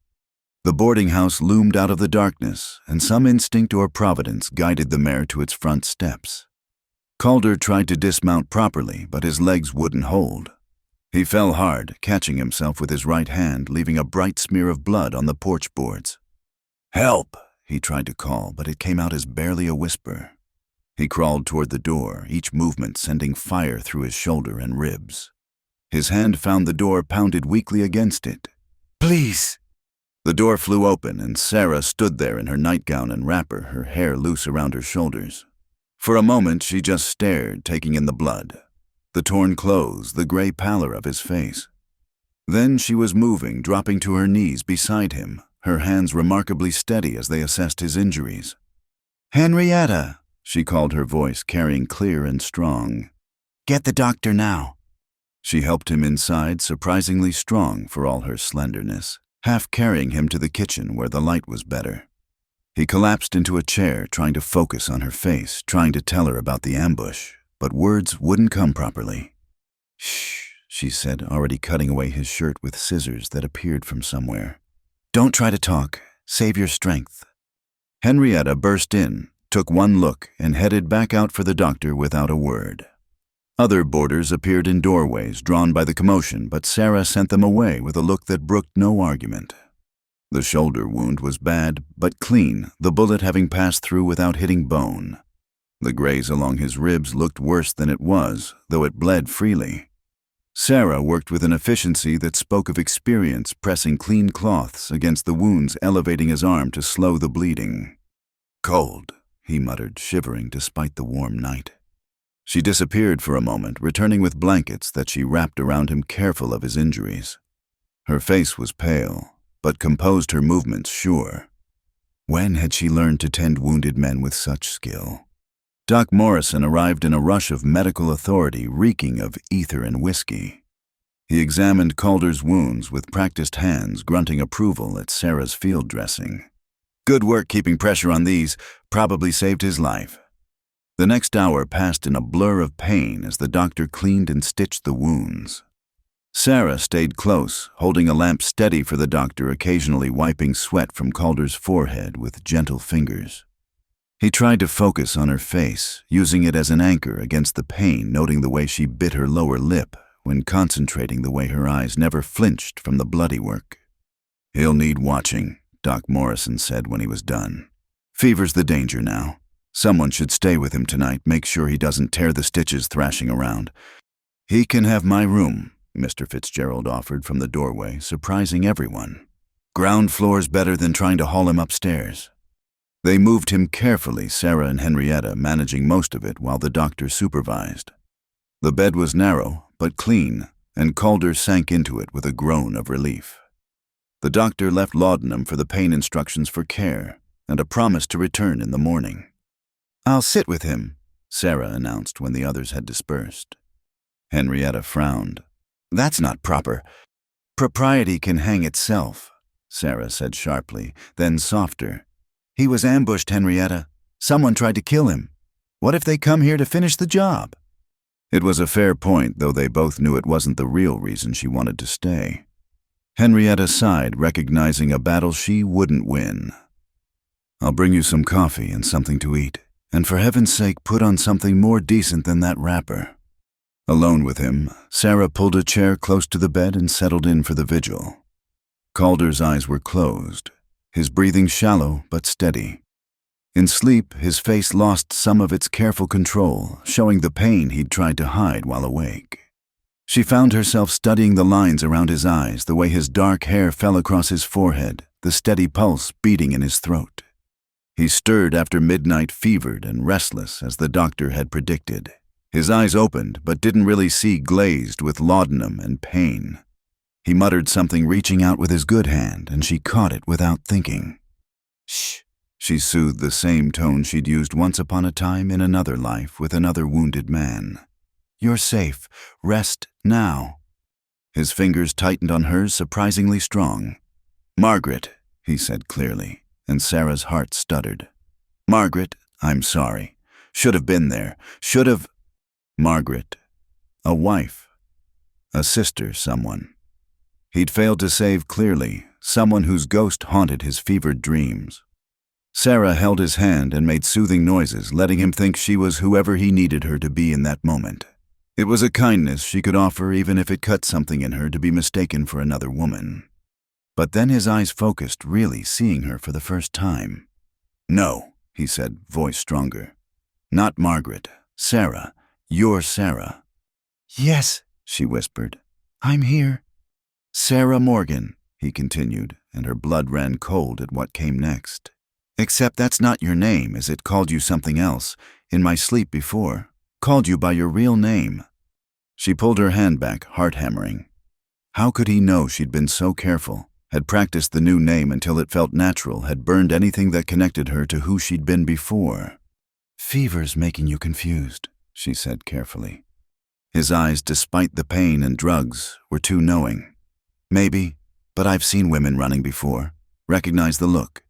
The boarding house loomed out of the darkness, and some instinct or providence guided the mare to its front steps. Calder tried to dismount properly, but his legs wouldn't hold. He fell hard, catching himself with his right hand, leaving a bright smear of blood on the porch boards. "Help!" he tried to call, but it came out as barely a whisper. He crawled toward the door, each movement sending fire through his shoulder and ribs. His hand found the door, pounded weakly against it. "Please!" The door flew open, and Sarah stood there in her nightgown and wrapper, her hair loose around her shoulders. For a moment she just stared, taking in the blood, the torn clothes, the gray pallor of his face. Then she was moving, dropping to her knees beside him, her hands remarkably steady as they assessed his injuries. "Henrietta," she called, her voice carrying clear and strong. "Get the doctor now." She helped him inside, surprisingly strong for all her slenderness, half carrying him to the kitchen where the light was better. He collapsed into a chair, trying to focus on her face, trying to tell her about the ambush, but words wouldn't come properly. "Shh," she said, already cutting away his shirt with scissors that appeared from somewhere. "Don't try to talk. Save your strength." Henrietta burst in, took one look, and headed back out for the doctor without a word. Other boarders appeared in doorways, drawn by the commotion, but Sarah sent them away with a look that brooked no argument. The shoulder wound was bad, but clean, the bullet having passed through without hitting bone. The graze along his ribs looked worse than it was, though it bled freely. Sarah worked with an efficiency that spoke of experience, pressing clean cloths against the wounds, elevating his arm to slow the bleeding. "Cold," he muttered, shivering despite the warm night. She disappeared for a moment, returning with blankets that she wrapped around him, careful of his injuries. Her face was pale, but composed, her movements sure. When had she learned to tend wounded men with such skill? Doc Morrison arrived in a rush of medical authority reeking of ether and whiskey. He examined Calder's wounds with practiced hands, grunting approval at Sarah's field dressing. Good work keeping pressure on these. Probably saved his life. The next hour passed in a blur of pain as the doctor cleaned and stitched the wounds. Sarah stayed close, holding a lamp steady for the doctor, occasionally wiping sweat from Calder's forehead with gentle fingers. He tried to focus on her face, using it as an anchor against the pain, noting the way she bit her lower lip when concentrating, the way her eyes never flinched from the bloody work. "He'll need watching," Doc Morrison said when he was done. "Fever's the danger now. Someone should stay with him tonight, make sure he doesn't tear the stitches thrashing around." "He can have my room," Mr. Fitzgerald offered from the doorway, surprising everyone. "Ground floor's better than trying to haul him upstairs." They moved him carefully, Sarah and Henrietta managing most of it while the doctor supervised. The bed was narrow, but clean, and Calder sank into it with a groan of relief. The doctor left laudanum for the pain instructions for care, and a promise to return in the morning. "I'll sit with him," Sarah announced when the others had dispersed. Henrietta frowned. "That's not proper. Propriety can hang itself," Sarah said sharply, then softer. "He was ambushed, Henrietta. Someone tried to kill him. What if they come here to finish the job?" It was a fair point, though they both knew it wasn't the real reason she wanted to stay. Henrietta sighed, recognizing a battle she wouldn't win. "I'll bring you some coffee and something to eat, and for heaven's sake put on something more decent than that wrapper." Alone with him, Sarah pulled a chair close to the bed and settled in for the vigil. Calder's eyes were closed, his breathing shallow but steady. In sleep, his face lost some of its careful control, showing the pain he'd tried to hide while awake. She found herself studying the lines around his eyes, the way his dark hair fell across his forehead, the steady pulse beating in his throat. He stirred after midnight, fevered and restless as the doctor had predicted. His eyes opened, but didn't really see, glazed with laudanum and pain. He muttered something, reaching out with his good hand, and she caught it without thinking. "Shh," she soothed, the same tone she'd used once upon a time in another life with another wounded man. "You're safe. Rest now." His fingers tightened on hers, surprisingly strong. "Margaret," he said clearly, and Sarah's heart stuttered. "Margaret, I'm sorry. Should have been there. Should have—" Margaret. A wife. A sister, someone. He'd failed to save clearly, someone whose ghost haunted his fevered dreams. Sarah held his hand and made soothing noises, letting him think she was whoever he needed her to be in that moment. It was a kindness she could offer, even if it cut something in her to be mistaken for another woman. But then his eyes focused, really seeing her for the first time. "No," he said, voice stronger. "Not Margaret. Sarah. You're Sarah." "Yes," she whispered. "I'm here." "Sarah Morgan," he continued, and her blood ran cold at what came next. "Except that's not your name, as it called you something else, in my sleep before. Called you by your real name." She pulled her hand back, heart hammering. How could he know she'd been so careful, had practiced the new name until it felt natural, had burned anything that connected her to who she'd been before? "Fever's making you confused," she said carefully. His eyes, despite the pain and drugs, were too knowing. "Maybe, but I've seen women running before. Recognize the look.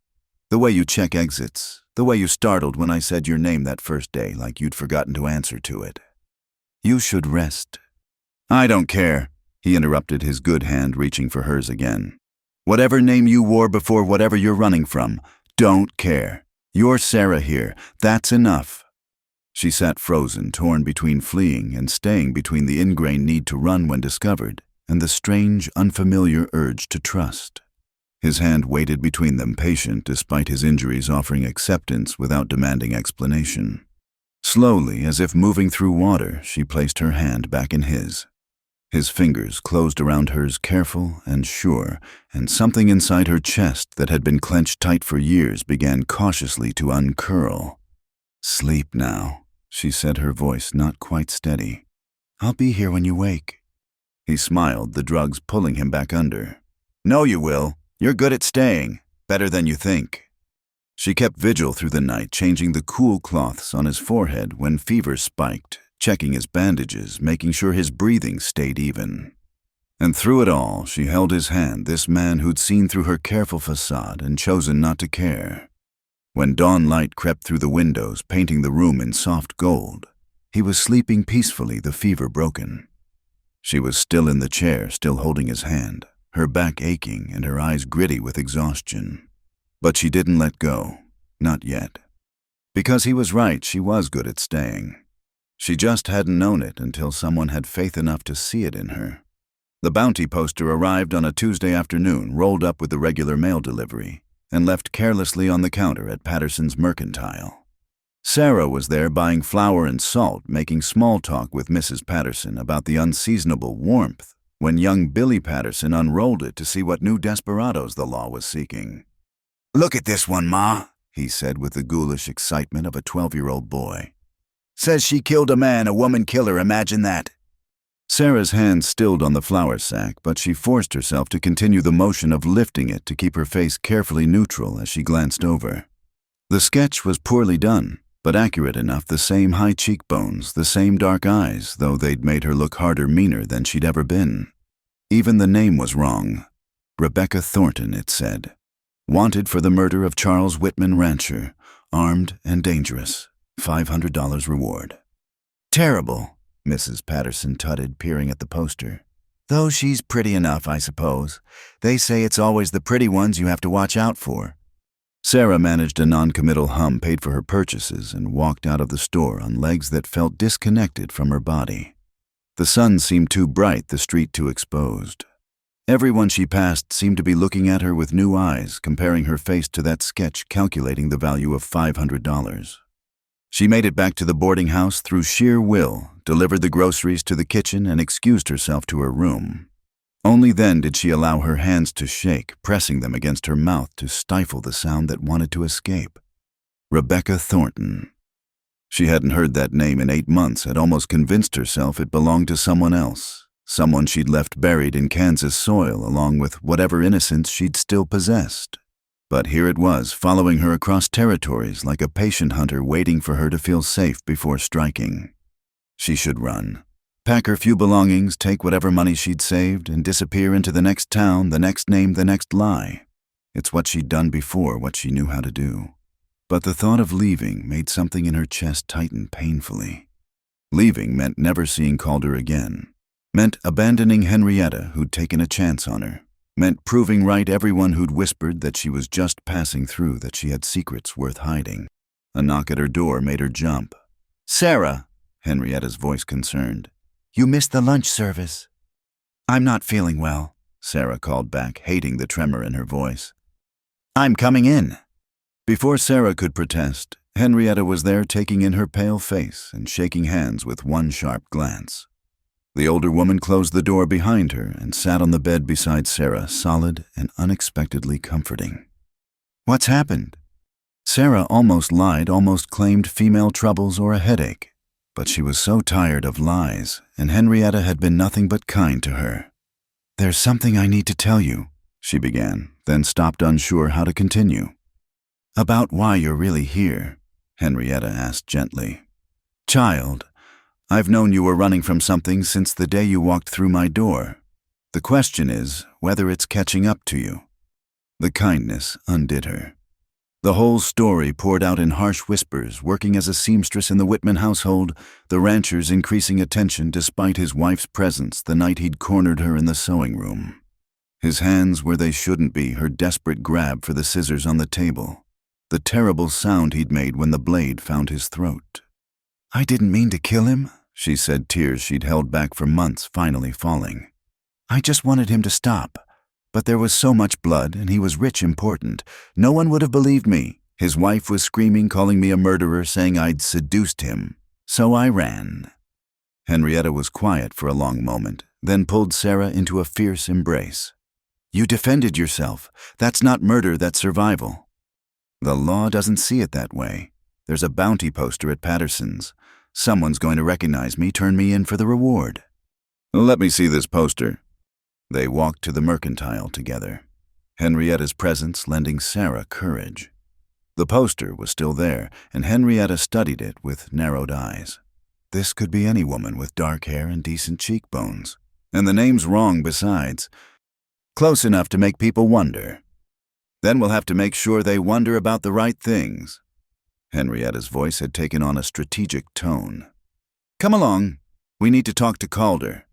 The way you check exits. The way you startled when I said your name that first day, like you'd forgotten to answer to it. You should rest." "I don't care," he interrupted, his good hand reaching for hers again. "Whatever name you wore before, whatever you're running from, don't care. You're Sarah here. That's enough." She sat frozen, torn between fleeing and staying, between the ingrained need to run when discovered and the strange, unfamiliar urge to trust. His hand waited between them, patient despite his injuries, offering acceptance without demanding explanation. Slowly, as if moving through water, she placed her hand back in his. His fingers closed around hers, careful and sure, and something inside her chest that had been clenched tight for years began cautiously to uncurl. "Sleep now," she said, her voice not quite steady. "I'll be here when you wake." He smiled, the drugs pulling him back under. "No, you will. You're good at staying. Better than you think." She kept vigil through the night, changing the cool cloths on his forehead when fever spiked, checking his bandages, making sure his breathing stayed even. And through it all, she held his hand, this man who'd seen through her careful facade and chosen not to care. When dawn light crept through the windows, painting the room in soft gold, he was sleeping peacefully, the fever broken. She was still in the chair, still holding his hand, her back aching and her eyes gritty with exhaustion. But she didn't let go, not yet. Because he was right, she was good at staying. She just hadn't known it until someone had faith enough to see it in her. The bounty poster arrived on a Tuesday afternoon, rolled up with the regular mail delivery, and left carelessly on the counter at Patterson's Mercantile. Sarah was there buying flour and salt, making small talk with Mrs. Patterson about the unseasonable warmth, when young Billy Patterson unrolled it to see what new desperados the law was seeking. "Look at this one, Ma," he said with the ghoulish excitement of a 12-year-old boy. "Says she killed a man, a woman killer, imagine that." Sarah's hand stilled on the flour sack, but she forced herself to continue the motion of lifting it to keep her face carefully neutral as she glanced over. The sketch was poorly done, but accurate enough, the same high cheekbones, the same dark eyes, though they'd made her look harder, meaner than she'd ever been. Even the name was wrong. Rebecca Thornton, it said. Wanted for the murder of Charles Whitman Rancher, armed and dangerous, $500 reward. "Terrible," Mrs. Patterson tutted, peering at the poster. "Though she's pretty enough, I suppose. They say it's always the pretty ones you have to watch out for." Sarah managed a non-committal hum, paid for her purchases, and walked out of the store on legs that felt disconnected from her body. The sun seemed too bright, the street too exposed. Everyone she passed seemed to be looking at her with new eyes, comparing her face to that sketch, calculating the value of $500. She made it back to the boarding house through sheer will, delivered the groceries to the kitchen, and excused herself to her room. Only then did she allow her hands to shake, pressing them against her mouth to stifle the sound that wanted to escape. Rebecca Thornton. She hadn't heard that name in 8 months, had almost convinced herself it belonged to someone else, someone she'd left buried in Kansas soil along with whatever innocence she'd still possessed. But here it was, following her across territories like a patient hunter waiting for her to feel safe before striking. She should run. Pack her few belongings, take whatever money she'd saved, and disappear into the next town, the next name, the next lie. It's what she'd done before, what she knew how to do. But the thought of leaving made something in her chest tighten painfully. Leaving meant never seeing Calder again. Meant abandoning Henrietta, who'd taken a chance on her. Meant proving right everyone who'd whispered that she was just passing through, that she had secrets worth hiding. A knock at her door made her jump. "Sarah," Henrietta's voice concerned. "You missed the lunch service." "I'm not feeling well," Sarah called back, hating the tremor in her voice. "I'm coming in." Before Sarah could protest, Henrietta was there, taking in her pale face and shaking hands with one sharp glance. The older woman closed the door behind her and sat on the bed beside Sarah, solid and unexpectedly comforting. "What's happened?" Sarah almost lied, almost claimed female troubles or a headache. But she was so tired of lies, and Henrietta had been nothing but kind to her. "There's something I need to tell you," she began, then stopped, unsure how to continue. "About why you're really here," Henrietta asked gently. "Child, I've known you were running from something since the day you walked through my door. The question is whether it's catching up to you." The kindness undid her. The whole story poured out in harsh whispers, working as a seamstress in the Whitman household, the rancher's increasing attention despite his wife's presence the night he'd cornered her in the sewing room. His hands where they shouldn't be, her desperate grab for the scissors on the table. The terrible sound he'd made when the blade found his throat. "I didn't mean to kill him," she said, tears she'd held back for months finally falling. "I just wanted him to stop. But there was so much blood, and he was rich, important. No one would have believed me. His wife was screaming, calling me a murderer, saying I'd seduced him. So I ran." Henrietta was quiet for a long moment, then pulled Sarah into a fierce embrace. "You defended yourself. That's not murder, that's survival." "The law doesn't see it that way. There's a bounty poster at Patterson's. Someone's going to recognize me, turn me in for the reward. Let me see this poster. They walked to the mercantile together, Henrietta's presence lending Sarah courage. The poster was still there, and Henrietta studied it with narrowed eyes. This could be any woman with dark hair and decent cheekbones. And the name's wrong besides. Close enough to make people wonder. Then we'll have to make sure they wonder about the right things. Henrietta's voice had taken on a strategic tone. Come along. We need to talk to Calder.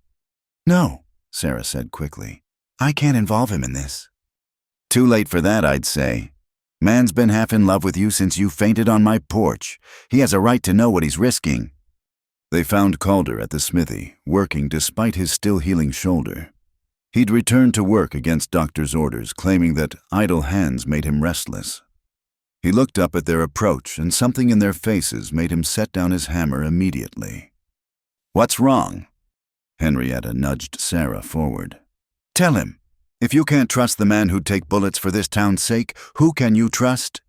No, Sarah said quickly. I can't involve him in this. Too late for that, I'd say. Man's been half in love with you since you fainted on my porch. He has a right to know what he's risking. They found Calder at the smithy, working despite his still healing shoulder. He'd returned to work against doctor's orders, claiming that idle hands made him restless. He looked up at their approach, and something in their faces made him set down his hammer immediately. What's wrong? Henrietta nudged Sarah forward. Tell him. If you can't trust the man who'd take bullets for this town's sake, who can you trust?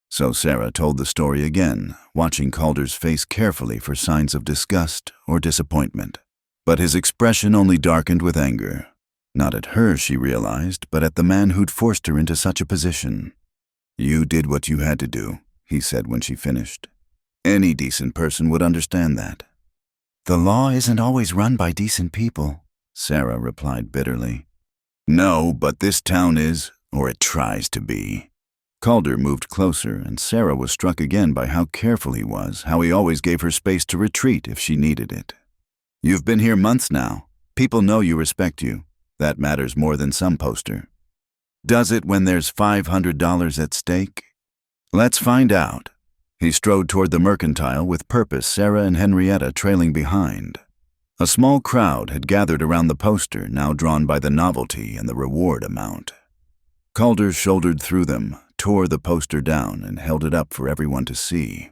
So Sarah told the story again, watching Calder's face carefully for signs of disgust or disappointment. But his expression only darkened with anger. Not at her, she realized, but at the man who'd forced her into such a position. You did what you had to do, he said when she finished. Any decent person would understand that. The law isn't always run by decent people, Sarah replied bitterly. No, but this town is, or it tries to be. Calder moved closer, and Sarah was struck again by how careful he was, how he always gave her space to retreat if she needed it. You've been here months now. People know you respect you. That matters more than some poster. Does it when there's $500 at stake? Let's find out. He strode toward the mercantile with purpose, Sarah and Henrietta trailing behind. A small crowd had gathered around the poster, now drawn by the novelty and the reward amount. Calder shouldered through them, tore the poster down, and held it up for everyone to see.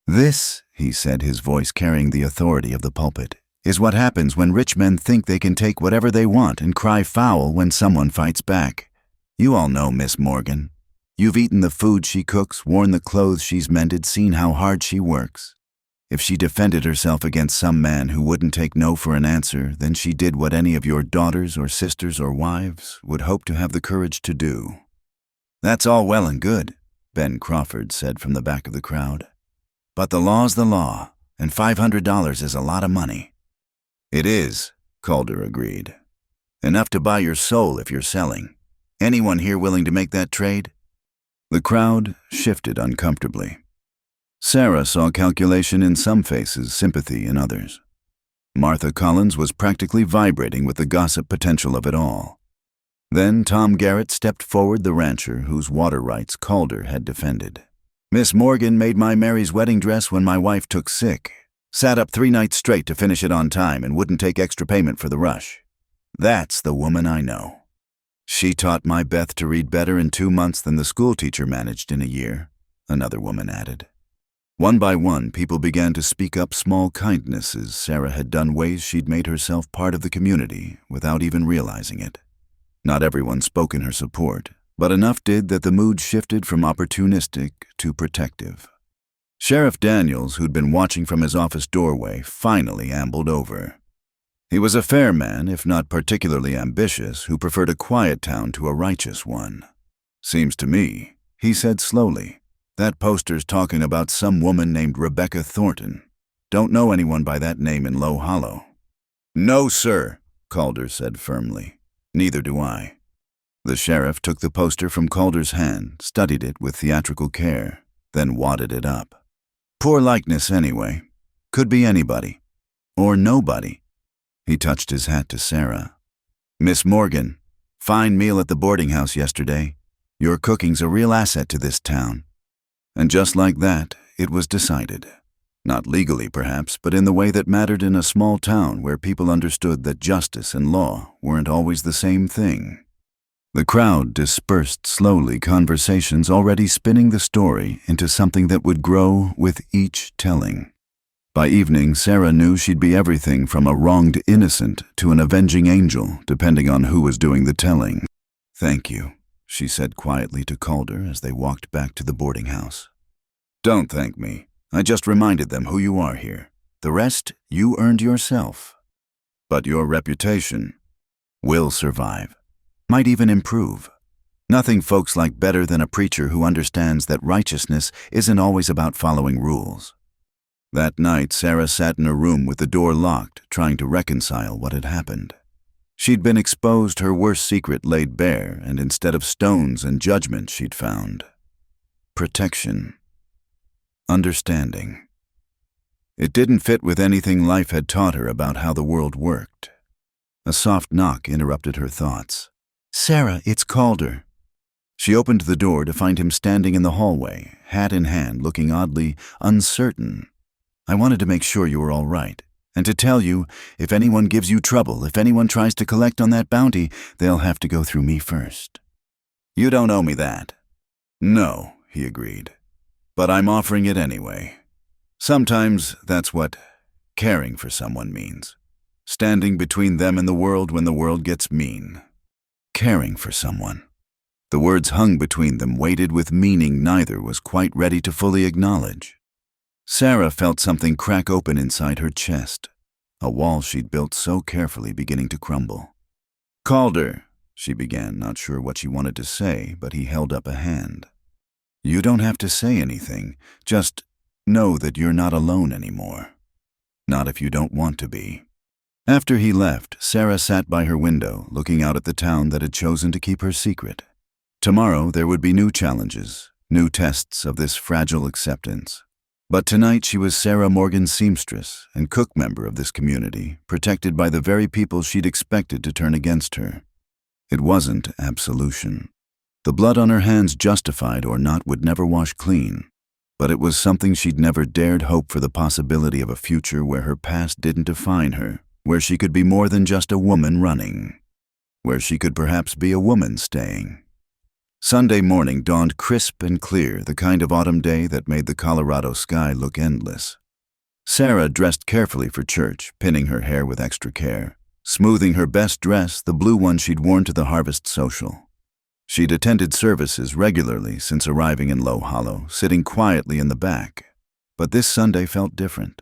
This, he said, his voice carrying the authority of the pulpit, is what happens when rich men think they can take whatever they want and cry foul when someone fights back. You all know Miss Morgan. You've eaten the food she cooks, worn the clothes she's mended, seen how hard she works. If she defended herself against some man who wouldn't take no for an answer, then she did what any of your daughters or sisters or wives would hope to have the courage to do. That's all well and good, Ben Crawford said from the back of the crowd. But the law's the law, and $500 is a lot of money. It is, Calder agreed. Enough to buy your soul if you're selling. Anyone here willing to make that trade? The crowd shifted uncomfortably. Sarah saw calculation in some faces, sympathy in others. Martha Collins was practically vibrating with the gossip potential of it all. Then Tom Garrett stepped forward, the rancher whose water rights Calder had defended. Miss Morgan made my Mary's wedding dress when my wife took sick. Sat up 3 nights straight to finish it on time and wouldn't take extra payment for the rush. That's the woman I know. She taught my Beth to read better in 2 months than the schoolteacher managed in a year, another woman added. One by one, people began to speak up small kindnesses Sarah had done, ways she'd made herself part of the community without even realizing it. Not everyone spoke in her support, but enough did that the mood shifted from opportunistic to protective. Sheriff Daniels, who'd been watching from his office doorway, finally ambled over. He was a fair man, if not particularly ambitious, who preferred a quiet town to a righteous one. Seems to me, he said slowly, that poster's talking about some woman named Rebecca Thornton. Don't know anyone by that name in Low Hollow. No, sir, Calder said firmly. Neither do I. The sheriff took the poster from Calder's hand, studied it with theatrical care, then wadded it up. Poor likeness anyway. Could be anybody. Or nobody. He touched his hat to Sarah. Miss Morgan, fine meal at the boarding house yesterday. Your cooking's a real asset to this town. And just like that, it was decided. Not legally, perhaps, but in the way that mattered in a small town where people understood that justice and law weren't always the same thing. The crowd dispersed slowly, conversations already spinning the story into something that would grow with each telling. By evening, Sarah knew she'd be everything from a wronged innocent to an avenging angel, depending on who was doing the telling. Thank you, she said quietly to Calder as they walked back to the boarding house. Don't thank me. I just reminded them who you are here. The rest you earned yourself. But your reputation will survive, might even improve. Nothing folks like better than a preacher who understands that righteousness isn't always about following rules. That night, Sarah sat in her room with the door locked, trying to reconcile what had happened. She'd been exposed, her worst secret laid bare, and instead of stones and judgment, she'd found protection, understanding. It didn't fit with anything life had taught her about how the world worked. A soft knock interrupted her thoughts. "Sarah, it's Calder." She opened the door to find him standing in the hallway, hat in hand, looking oddly uncertain. "I wanted to make sure you were all right, and to tell you, if anyone gives you trouble, if anyone tries to collect on that bounty, they'll have to go through me first." "You don't owe me that." "No," he agreed, "but I'm offering it anyway. Sometimes that's what caring for someone means. Standing between them and the world when the world gets mean. Caring for someone." The words hung between them, weighted with meaning neither was quite ready to fully acknowledge. Sarah felt something crack open inside her chest, a wall she'd built so carefully beginning to crumble. "Calder," she began, not sure what she wanted to say, but he held up a hand. "You don't have to say anything, just know that you're not alone anymore. Not if you don't want to be." After he left, Sarah sat by her window, looking out at the town that had chosen to keep her secret. Tomorrow there would be new challenges, new tests of this fragile acceptance. But tonight she was Sarah Morgan's seamstress and cook member of this community, protected by the very people she'd expected to turn against her. It wasn't absolution. The blood on her hands, justified or not, would never wash clean. But it was something she'd never dared hope for, the possibility of a future where her past didn't define her, where she could be more than just a woman running, where she could perhaps be a woman staying. Sunday morning dawned crisp and clear, the kind of autumn day that made the Colorado sky look endless. Sarah dressed carefully for church, pinning her hair with extra care, smoothing her best dress, the blue one she'd worn to the harvest social. She'd attended services regularly since arriving in Low Hollow, sitting quietly in the back. But this Sunday felt different.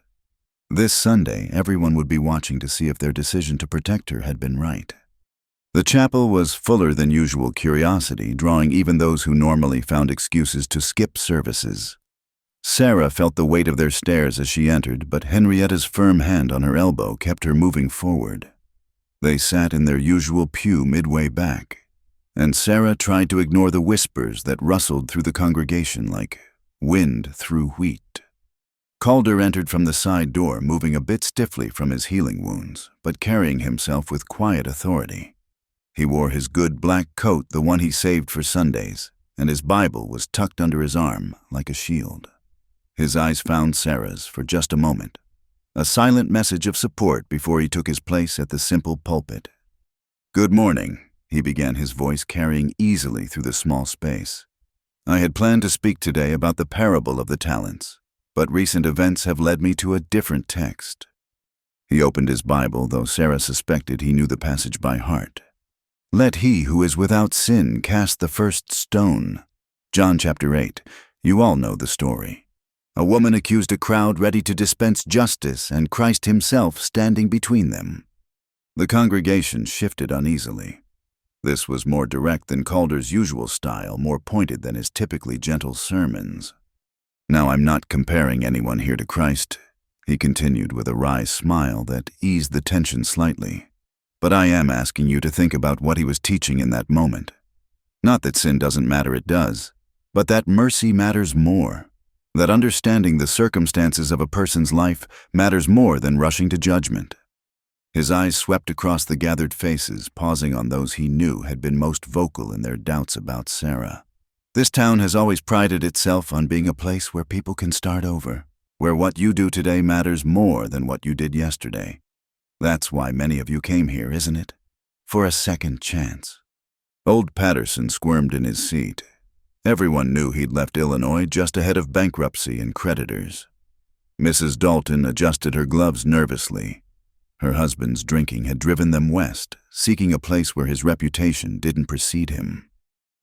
This Sunday, everyone would be watching to see if their decision to protect her had been right. The chapel was fuller than usual curiosity, drawing even those who normally found excuses to skip services. Sarah felt the weight of their stares as she entered, but Henrietta's firm hand on her elbow kept her moving forward. They sat in their usual pew midway back, and Sarah tried to ignore the whispers that rustled through the congregation like wind through wheat. Calder entered from the side door, moving a bit stiffly from his healing wounds, but carrying himself with quiet authority. He wore his good black coat, the one he saved for Sundays, and his Bible was tucked under his arm like a shield. His eyes found Sarah's for just a moment, a silent message of support before he took his place at the simple pulpit. "Good morning," he began, his voice carrying easily through the small space. "I had planned to speak today about the parable of the talents, but recent events have led me to a different text." He opened his Bible, though Sarah suspected he knew the passage by heart. "Let he who is without sin cast the first stone." John chapter 8. You all know the story. A woman accused a crowd ready to dispense justice, and Christ himself standing between them. The congregation shifted uneasily. This was more direct than Calder's usual style, more pointed than his typically gentle sermons. "Now, I'm not comparing anyone here to Christ," he continued with a wry smile that eased the tension slightly. "But I am asking you to think about what he was teaching in that moment. Not that sin doesn't matter, it does, but that mercy matters more. That understanding the circumstances of a person's life matters more than rushing to judgment." His eyes swept across the gathered faces, pausing on those he knew had been most vocal in their doubts about Sarah. "This town has always prided itself on being a place where people can start over, where what you do today matters more than what you did yesterday. That's why many of you came here, isn't it? For a second chance." Old Patterson squirmed in his seat. Everyone knew he'd left Illinois just ahead of bankruptcy and creditors. Mrs. Dalton adjusted her gloves nervously. Her husband's drinking had driven them west, seeking a place where his reputation didn't precede him.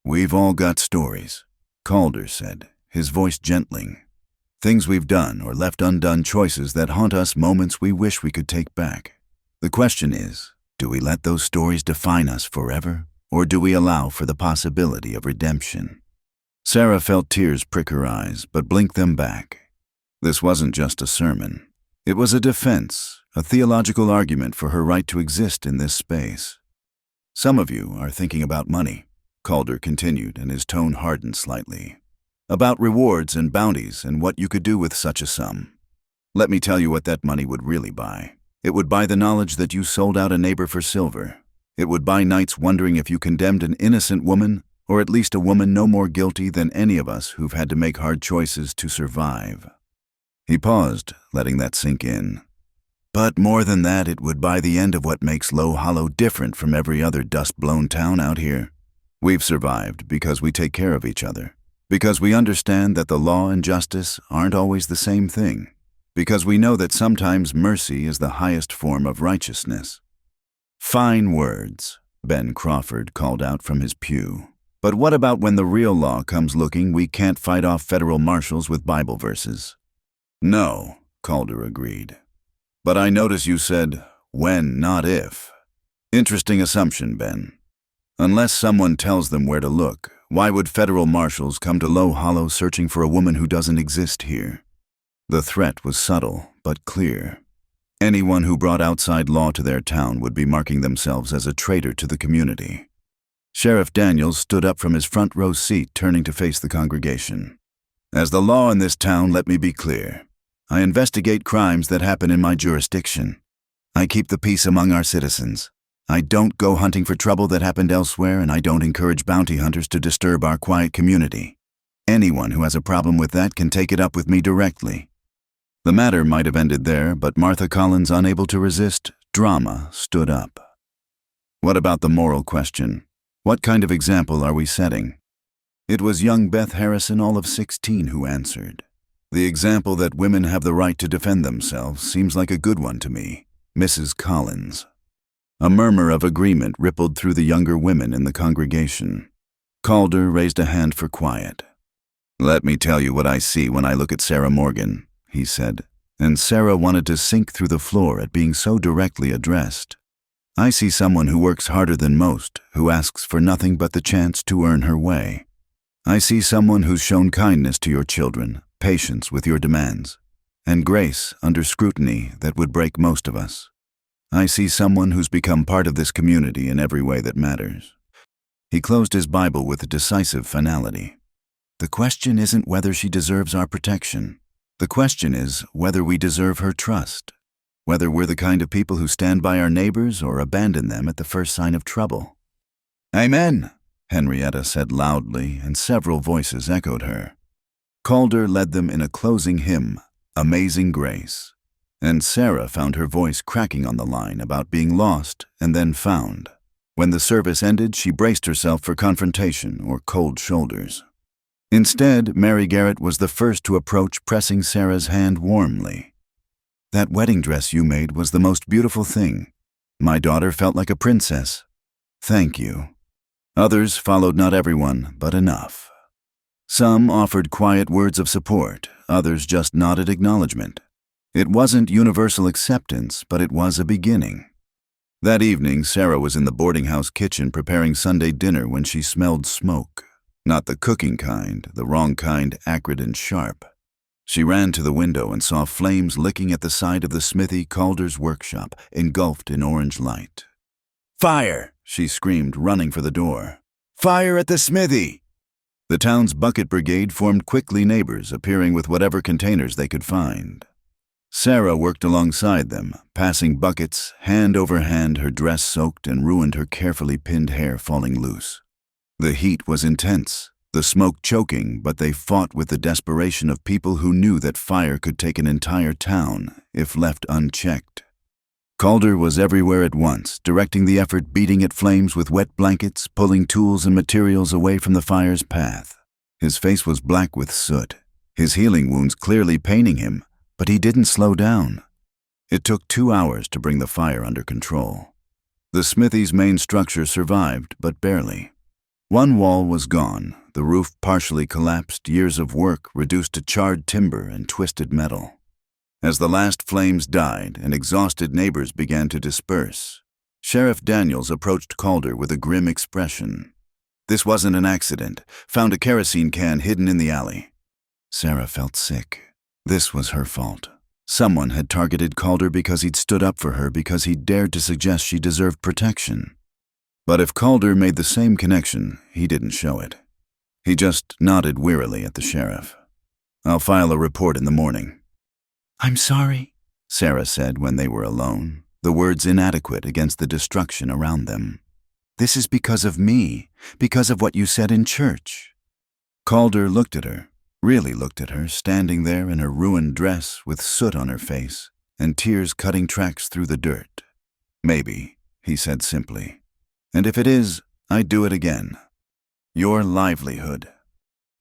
"We've all got stories," Calder said, his voice gentling. Things we've done or left undone, choices that haunt us, moments we wish we could take back. The question is, do we let those stories define us forever, or do we allow for the possibility of redemption? Sarah felt tears prick her eyes, but blinked them back. This wasn't just a sermon. It was a defense, a theological argument for her right to exist in this space. Some of you are thinking about money, Calder continued, and his tone hardened slightly. About rewards and bounties and what you could do with such a sum. Let me tell you what that money would really buy. It would buy the knowledge that you sold out a neighbor for silver. It would buy nights wondering if you condemned an innocent woman, or at least a woman no more guilty than any of us who've had to make hard choices to survive. He paused, letting that sink in. But more than that, it would buy the end of what makes Low Hollow different from every other dust-blown town out here. We've survived because we take care of each other. Because we understand that the law and justice aren't always the same thing. Because we know that sometimes mercy is the highest form of righteousness. Fine words, Ben Crawford called out from his pew. But what about when the real law comes looking? We can't fight off federal marshals with Bible verses. No, Calder agreed. But I notice you said, when, not if. Interesting assumption, Ben. Unless someone tells them where to look, why would federal marshals come to Low Hollow searching for a woman who doesn't exist here? The threat was subtle, but clear. Anyone who brought outside law to their town would be marking themselves as a traitor to the community. Sheriff Daniels stood up from his front row seat, turning to face the congregation. As the law in this town, let me be clear. I investigate crimes that happen in my jurisdiction. I keep the peace among our citizens. I don't go hunting for trouble that happened elsewhere, and I don't encourage bounty hunters to disturb our quiet community. Anyone who has a problem with that can take it up with me directly. The matter might have ended there, but Martha Collins, unable to resist drama, stood up. What about the moral question? What kind of example are we setting? It was young Beth Harrison, all of 16, who answered. The example that women have the right to defend themselves seems like a good one to me, Mrs. Collins. A murmur of agreement rippled through the younger women in the congregation. Calder raised a hand for quiet. Let me tell you what I see when I look at Sarah Morgan, he said, and Sarah wanted to sink through the floor at being so directly addressed. I see someone who works harder than most, who asks for nothing but the chance to earn her way. I see someone who's shown kindness to your children, patience with your demands, and grace under scrutiny that would break most of us. I see someone who's become part of this community in every way that matters. He closed his Bible with a decisive finality. The question isn't whether she deserves our protection. The question is whether we deserve her trust, whether we're the kind of people who stand by our neighbors or abandon them at the first sign of trouble. Amen, Henrietta said loudly, and several voices echoed her. Calder led them in a closing hymn, Amazing Grace. And Sarah found her voice cracking on the line about being lost and then found. When the service ended, she braced herself for confrontation or cold shoulders. Instead, Mary Garrett was the first to approach, pressing Sarah's hand warmly. That wedding dress you made was the most beautiful thing. My daughter felt like a princess. Thank you. Others followed, not everyone, but enough. Some offered quiet words of support, others just nodded acknowledgement. It wasn't universal acceptance, but it was a beginning. That evening, Sarah was in the boarding house kitchen preparing Sunday dinner when she smelled smoke. Not the cooking kind, the wrong kind, acrid and sharp. She ran to the window and saw flames licking at the side of the smithy Calder's workshop, engulfed in orange light. Fire! She screamed, running for the door. Fire at the smithy! The town's bucket brigade formed quickly, neighbors appearing with whatever containers they could find. Sarah worked alongside them, passing buckets, hand over hand, her dress soaked and ruined, her carefully pinned hair falling loose. The heat was intense, the smoke choking, but they fought with the desperation of people who knew that fire could take an entire town if left unchecked. Calder was everywhere at once, directing the effort, beating at flames with wet blankets, pulling tools and materials away from the fire's path. His face was black with soot, his healing wounds clearly paining him, but he didn't slow down. It took 2 hours to bring the fire under control. The smithy's main structure survived, but barely. One wall was gone, the roof partially collapsed, years of work reduced to charred timber and twisted metal. As the last flames died and exhausted neighbors began to disperse, Sheriff Daniels approached Calder with a grim expression. This wasn't an accident. Found a kerosene can hidden in the alley. Sarah felt sick. This was her fault. Someone had targeted Calder because he'd stood up for her, because he'd dared to suggest she deserved protection. But if Calder made the same connection, he didn't show it. He just nodded wearily at the sheriff. "I'll file a report in the morning." "I'm sorry," Sarah said when they were alone, the words inadequate against the destruction around them. "This is because of me, because of what you said in church." Calder looked at her, really looked at her, standing there in her ruined dress with soot on her face and tears cutting tracks through the dirt. "Maybe," he said simply. "And if it is, I'd do it again. Your livelihood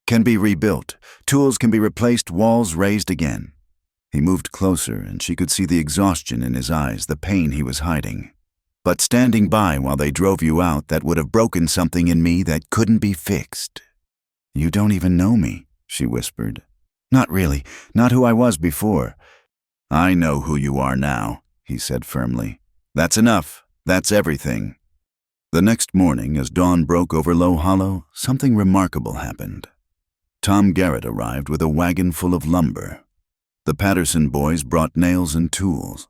can be rebuilt. Tools can be replaced, walls raised again." He moved closer, and she could see the exhaustion in his eyes, the pain he was hiding. "But standing by while they drove you out, that would have broken something in me that couldn't be fixed." "You don't even know me," she whispered. "Not really, not who I was before." "I know who you are now," he said firmly. "That's enough. That's everything." The next morning, as dawn broke over Low Hollow, something remarkable happened. Tom Garrett arrived with a wagon full of lumber. The Patterson boys brought nails and tools.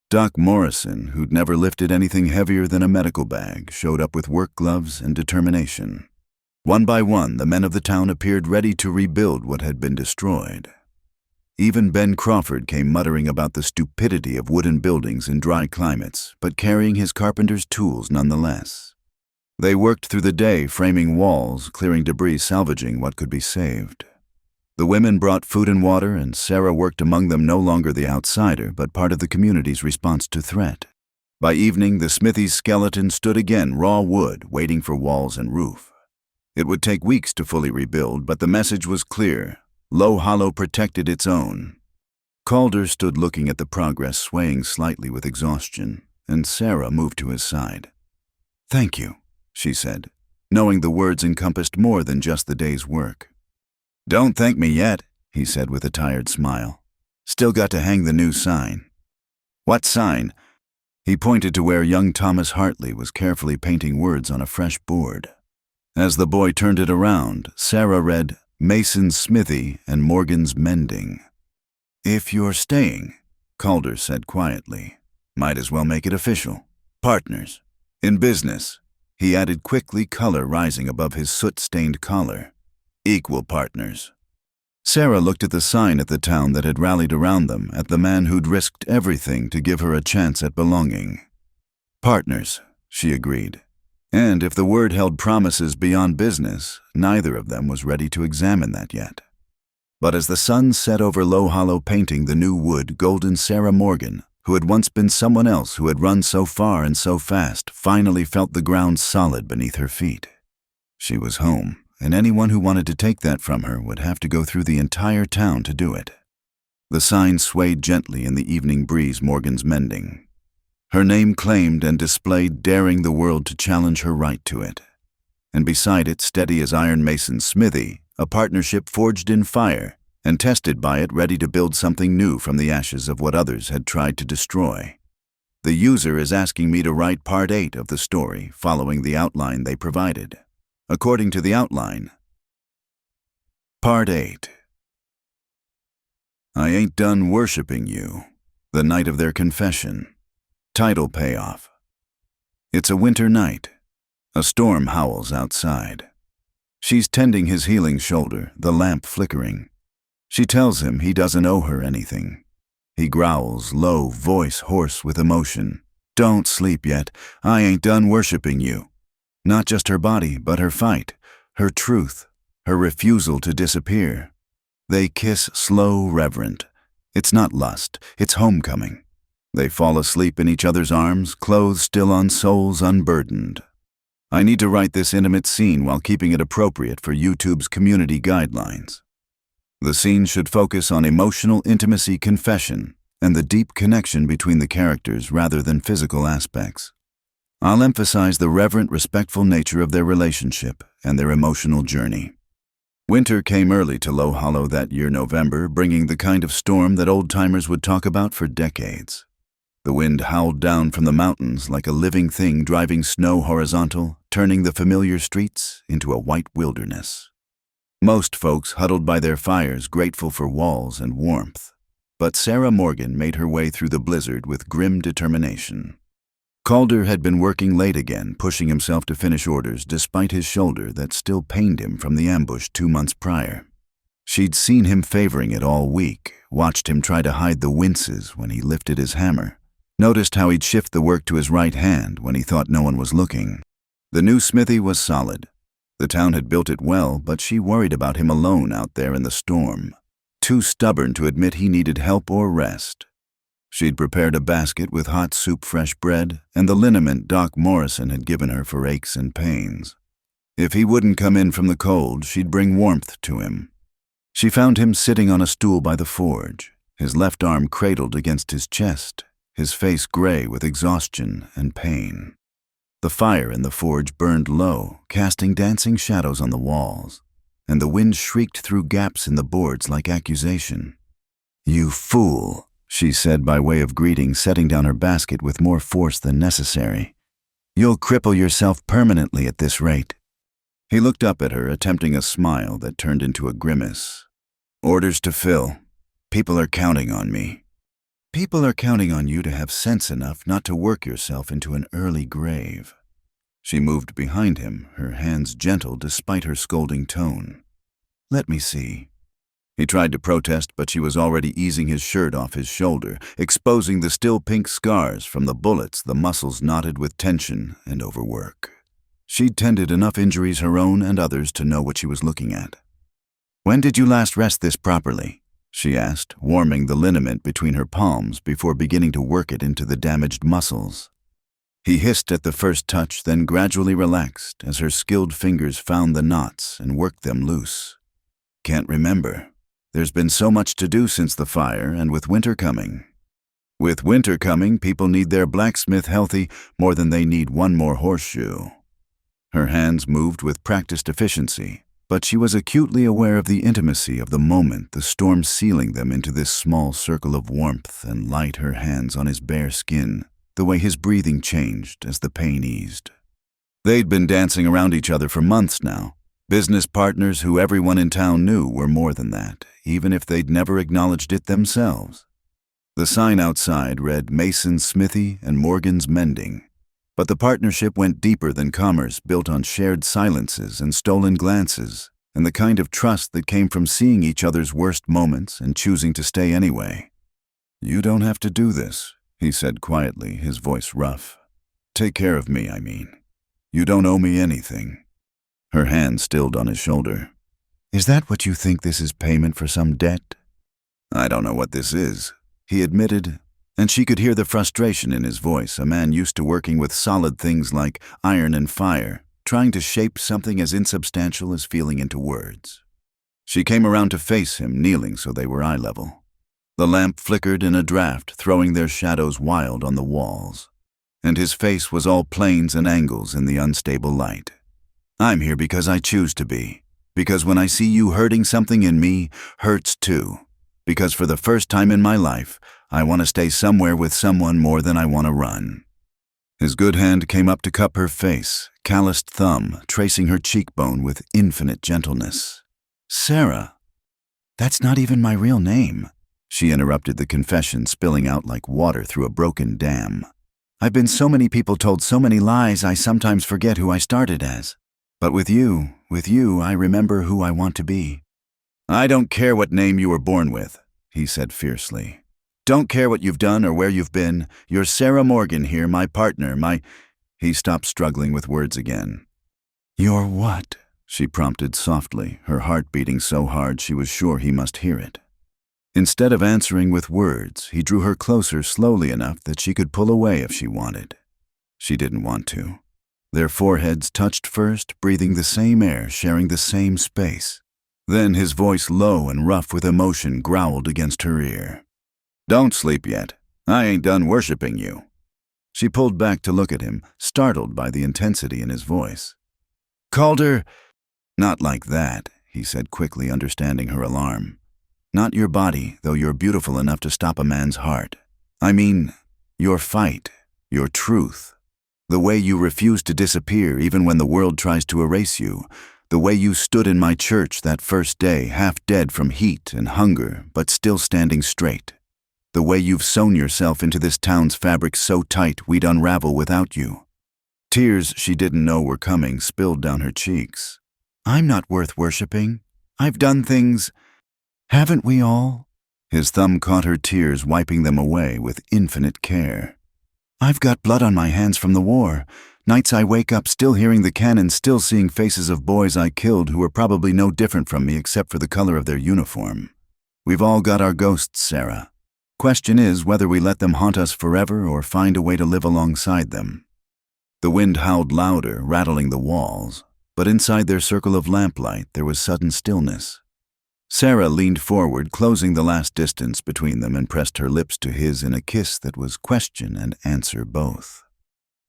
Doc Morrison, who'd never lifted anything heavier than a medical bag, showed up with work gloves and determination. One by one, the men of the town appeared ready to rebuild what had been destroyed. Even Ben Crawford came muttering about the stupidity of wooden buildings in dry climates, but carrying his carpenter's tools nonetheless. They worked through the day framing walls, clearing debris, salvaging what could be saved. The women brought food and water, and Sarah worked among them, no longer the outsider, but part of the community's response to threat. By evening, the smithy's skeleton stood again, raw wood, waiting for walls and roof. It would take weeks to fully rebuild, but the message was clear. Low Hollow protected its own. Calder stood looking at the progress, swaying slightly with exhaustion, and Sarah moved to his side. "Thank you," she said, knowing the words encompassed more than just the day's work. "Don't thank me yet," he said with a tired smile. "Still got to hang the new sign." "What sign?" He pointed to where young Thomas Hartley was carefully painting words on a fresh board. As the boy turned it around, Sarah read, "Mason's Smithy and Morgan's Mending." "If you're staying," Calder said quietly, "might as well make it official. Partners. In business," he added quickly, color rising above his soot-stained collar. "Equal partners." Sarah looked at the sign at the town that had rallied around them, at the man who'd risked everything to give her a chance at belonging. "Partners," she agreed. And if the word held promises beyond business, neither of them was ready to examine that yet. But as the sun set over Low Hollow painting the new wood, golden Sarah Morgan, who had once been someone else who had run so far and so fast, finally felt the ground solid beneath her feet. She was home, and anyone who wanted to take that from her would have to go through the entire town to do it. The sign swayed gently in the evening breeze, Morgan's Mending. Her name claimed and displayed, daring the world to challenge her right to it. And beside it, steady as Iron Mason's Smithy, a partnership forged in fire and tested by it, ready to build something new from the ashes of what others had tried to destroy. The user is asking me to write part 8 of the story, following the outline they provided. According to the outline, Part 8. I ain't done worshiping you. The night of their confession. Title payoff. It's a winter night. A storm howls outside. She's tending his healing shoulder, the lamp flickering. She tells him he doesn't owe her anything. He growls, low, voice hoarse with emotion. "Don't sleep yet. I ain't done worshiping you." Not just her body, but her fight, her truth, her refusal to disappear. They kiss slow, reverent. It's not lust, it's homecoming. They fall asleep in each other's arms, clothes still on, souls unburdened. I need to write this intimate scene while keeping it appropriate for YouTube's community guidelines. The scene should focus on emotional intimacy, confession, and the deep connection between the characters rather than physical aspects. I'll emphasize the reverent, respectful nature of their relationship and their emotional journey. Winter came early to Low Hollow that year November, bringing the kind of storm that old-timers would talk about for decades. The wind howled down from the mountains like a living thing, driving snow horizontal, turning the familiar streets into a white wilderness. Most folks huddled by their fires, grateful for walls and warmth. But Sarah Morgan made her way through the blizzard with grim determination. Calder had been working late again, pushing himself to finish orders despite his shoulder that still pained him from the ambush 2 months prior. She'd seen him favoring it all week, watched him try to hide the winces when he lifted his hammer, noticed how he'd shift the work to his right hand when he thought no one was looking. The new smithy was solid. The town had built it well, but she worried about him alone out there in the storm, too stubborn to admit he needed help or rest. She'd prepared a basket with hot soup, fresh bread, and the liniment Doc Morrison had given her for aches and pains. If he wouldn't come in from the cold, she'd bring warmth to him. She found him sitting on a stool by the forge, his left arm cradled against his chest, his face gray with exhaustion and pain. The fire in the forge burned low, casting dancing shadows on the walls, and the wind shrieked through gaps in the boards like accusation. "You fool," she said by way of greeting, setting down her basket with more force than necessary. "You'll cripple yourself permanently at this rate." He looked up at her, attempting a smile that turned into a grimace. "Orders to fill. People are counting on me." "People are counting on you to have sense enough not to work yourself into an early grave." She moved behind him, her hands gentle despite her scolding tone. "Let me see." He tried to protest, but she was already easing his shirt off his shoulder, exposing the still pink scars from the bullets, the muscles knotted with tension and overwork. She'd tended enough injuries, her own and others, to know what she was looking at. "When did you last rest this properly?" she asked, warming the liniment between her palms before beginning to work it into the damaged muscles. He hissed at the first touch, then gradually relaxed as her skilled fingers found the knots and worked them loose. "Can't remember. There's been so much to do since the fire, and with winter coming. With winter coming, people need their blacksmith healthy more than they need one more horseshoe." Her hands moved with practiced efficiency, but she was acutely aware of the intimacy of the moment, the storm sealing them into this small circle of warmth and light, her hands on his bare skin, the way his breathing changed as the pain eased. They'd been dancing around each other for months now, business partners who everyone in town knew were more than that, even if they'd never acknowledged it themselves. The sign outside read Mason's Smithy and Morgan's Mending, but the partnership went deeper than commerce, built on shared silences and stolen glances, and the kind of trust that came from seeing each other's worst moments and choosing to stay anyway. "You don't have to do this," he said quietly, his voice rough. "Take care of me, I mean. You don't owe me anything." Her hand stilled on his shoulder. "Is that what you think this is, payment for some debt?" "I don't know what this is," he admitted, and she could hear the frustration in his voice, a man used to working with solid things like iron and fire, trying to shape something as insubstantial as feeling into words. She came around to face him, kneeling so they were eye level. The lamp flickered in a draft, throwing their shadows wild on the walls, and his face was all planes and angles in the unstable light. "I'm here because I choose to be, because when I see you hurting, something in me hurts too, because for the first time in my life, I want to stay somewhere with someone more than I want to run." His good hand came up to cup her face, calloused thumb tracing her cheekbone with infinite gentleness. "Sarah, that's not even my real name," she interrupted, the confession spilling out like water through a broken dam. "I've been so many people, told so many lies, I sometimes forget who I started as. But with you, I remember who I want to be." "I don't care what name you were born with," he said fiercely. "Don't care what you've done or where you've been. You're Sarah Morgan here, my partner, my—" He stopped, struggling with words again. "You're what?" she prompted softly, her heart beating so hard she was sure he must hear it. Instead of answering with words, he drew her closer slowly enough that she could pull away if she wanted. She didn't want to. Their foreheads touched first, breathing the same air, sharing the same space. Then his voice, low and rough with emotion, growled against her ear. "Don't sleep yet. I ain't done worshiping you." She pulled back to look at him, startled by the intensity in his voice. "Calder, Not like that, he said quickly, understanding her alarm. Not your body, though you're beautiful enough to stop a man's heart. I mean, your fight, your truth. The way you refuse to disappear even when the world tries to erase you. The way you stood in my church that first day, half dead from heat and hunger, but still standing straight. The way you've sewn yourself into this town's fabric so tight we'd unravel without you. Tears she didn't know were coming spilled down her cheeks. I'm not worth worshipping. I've done things. Haven't we all? His thumb caught her tears, wiping them away with infinite care. I've got blood on my hands from the war. Nights I wake up still hearing the cannon, still seeing faces of boys I killed who were probably no different from me except for the color of their uniform. We've all got our ghosts, Sarah. Question is whether we let them haunt us forever or find a way to live alongside them. The wind howled louder, rattling the walls, but inside their circle of lamplight there was sudden stillness. Sarah leaned forward, closing the last distance between them, and pressed her lips to his in a kiss that was question and answer both.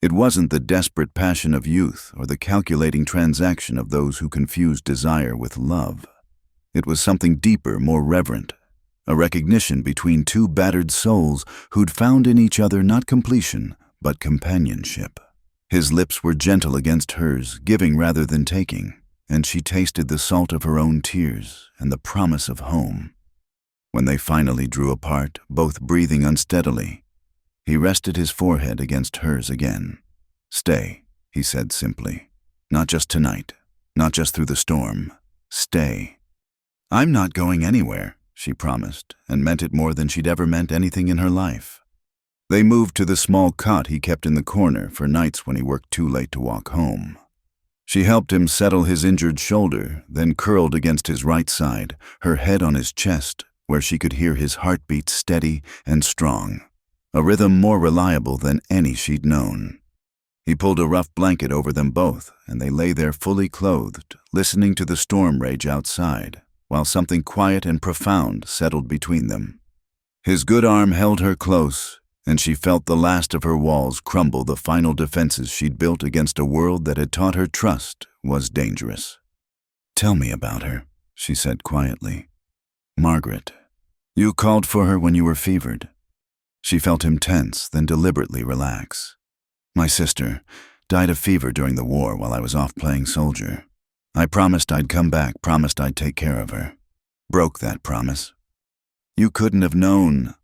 It wasn't the desperate passion of youth or the calculating transaction of those who confuse desire with love. It was something deeper, more reverent, a recognition between two battered souls who'd found in each other not completion, but companionship. His lips were gentle against hers, giving rather than taking, and she tasted the salt of her own tears and the promise of home. When they finally drew apart, both breathing unsteadily, he rested his forehead against hers again. Stay, he said simply. Not just tonight, not just through the storm. Stay. I'm not going anywhere, she promised, and meant it more than she'd ever meant anything in her life. They moved to the small cot he kept in the corner for nights when he worked too late to walk home. She helped him settle his injured shoulder, then curled against his right side, her head on his chest, where she could hear his heartbeat steady and strong, a rhythm more reliable than any she'd known. He pulled a rough blanket over them both, and they lay there fully clothed, listening to the storm rage outside, while something quiet and profound settled between them. His good arm held her close, and she felt the last of her walls crumble, the final defenses she'd built against a world that had taught her trust was dangerous. Tell me about her, she said quietly. Margaret. You called for her when you were fevered. She felt him tense, then deliberately relax. My sister died of fever during the war while I was off playing soldier. I promised I'd come back, promised I'd take care of her. Broke that promise. You couldn't have known.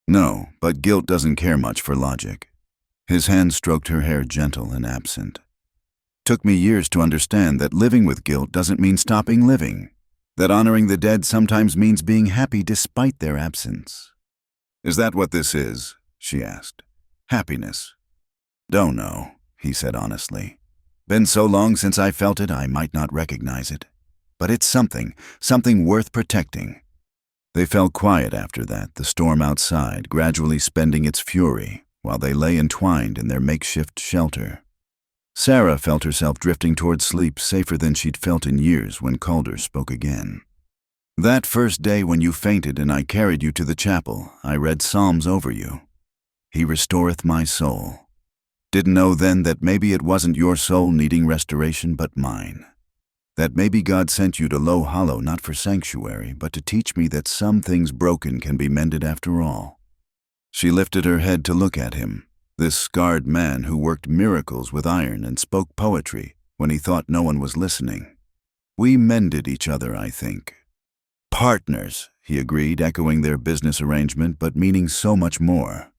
No, but guilt doesn't care much for logic. His hand stroked her hair, gentle and absent. Took me years to understand that living with guilt doesn't mean stopping living. That honoring the dead sometimes means being happy despite their absence. Is that what this is? She asked. Happiness. Don't know, he said honestly. Been so long since I felt it, I might not recognize it. But it's something worth protecting. They fell quiet after that, the storm outside gradually spending its fury, while they lay entwined in their makeshift shelter. Sarah felt herself drifting toward sleep, safer than she'd felt in years when Calder spoke again. That first day when you fainted and I carried you to the chapel, I read Psalms over you. He restoreth my soul. Didn't know then that maybe it wasn't your soul needing restoration, but mine. That maybe God sent you to Low Hollow not for sanctuary, but to teach me that some things broken can be mended after all. She lifted her head to look at him, this scarred man who worked miracles with iron and spoke poetry when he thought no one was listening. We mended each other, I think. Partners, he agreed, echoing their business arrangement, but meaning so much more.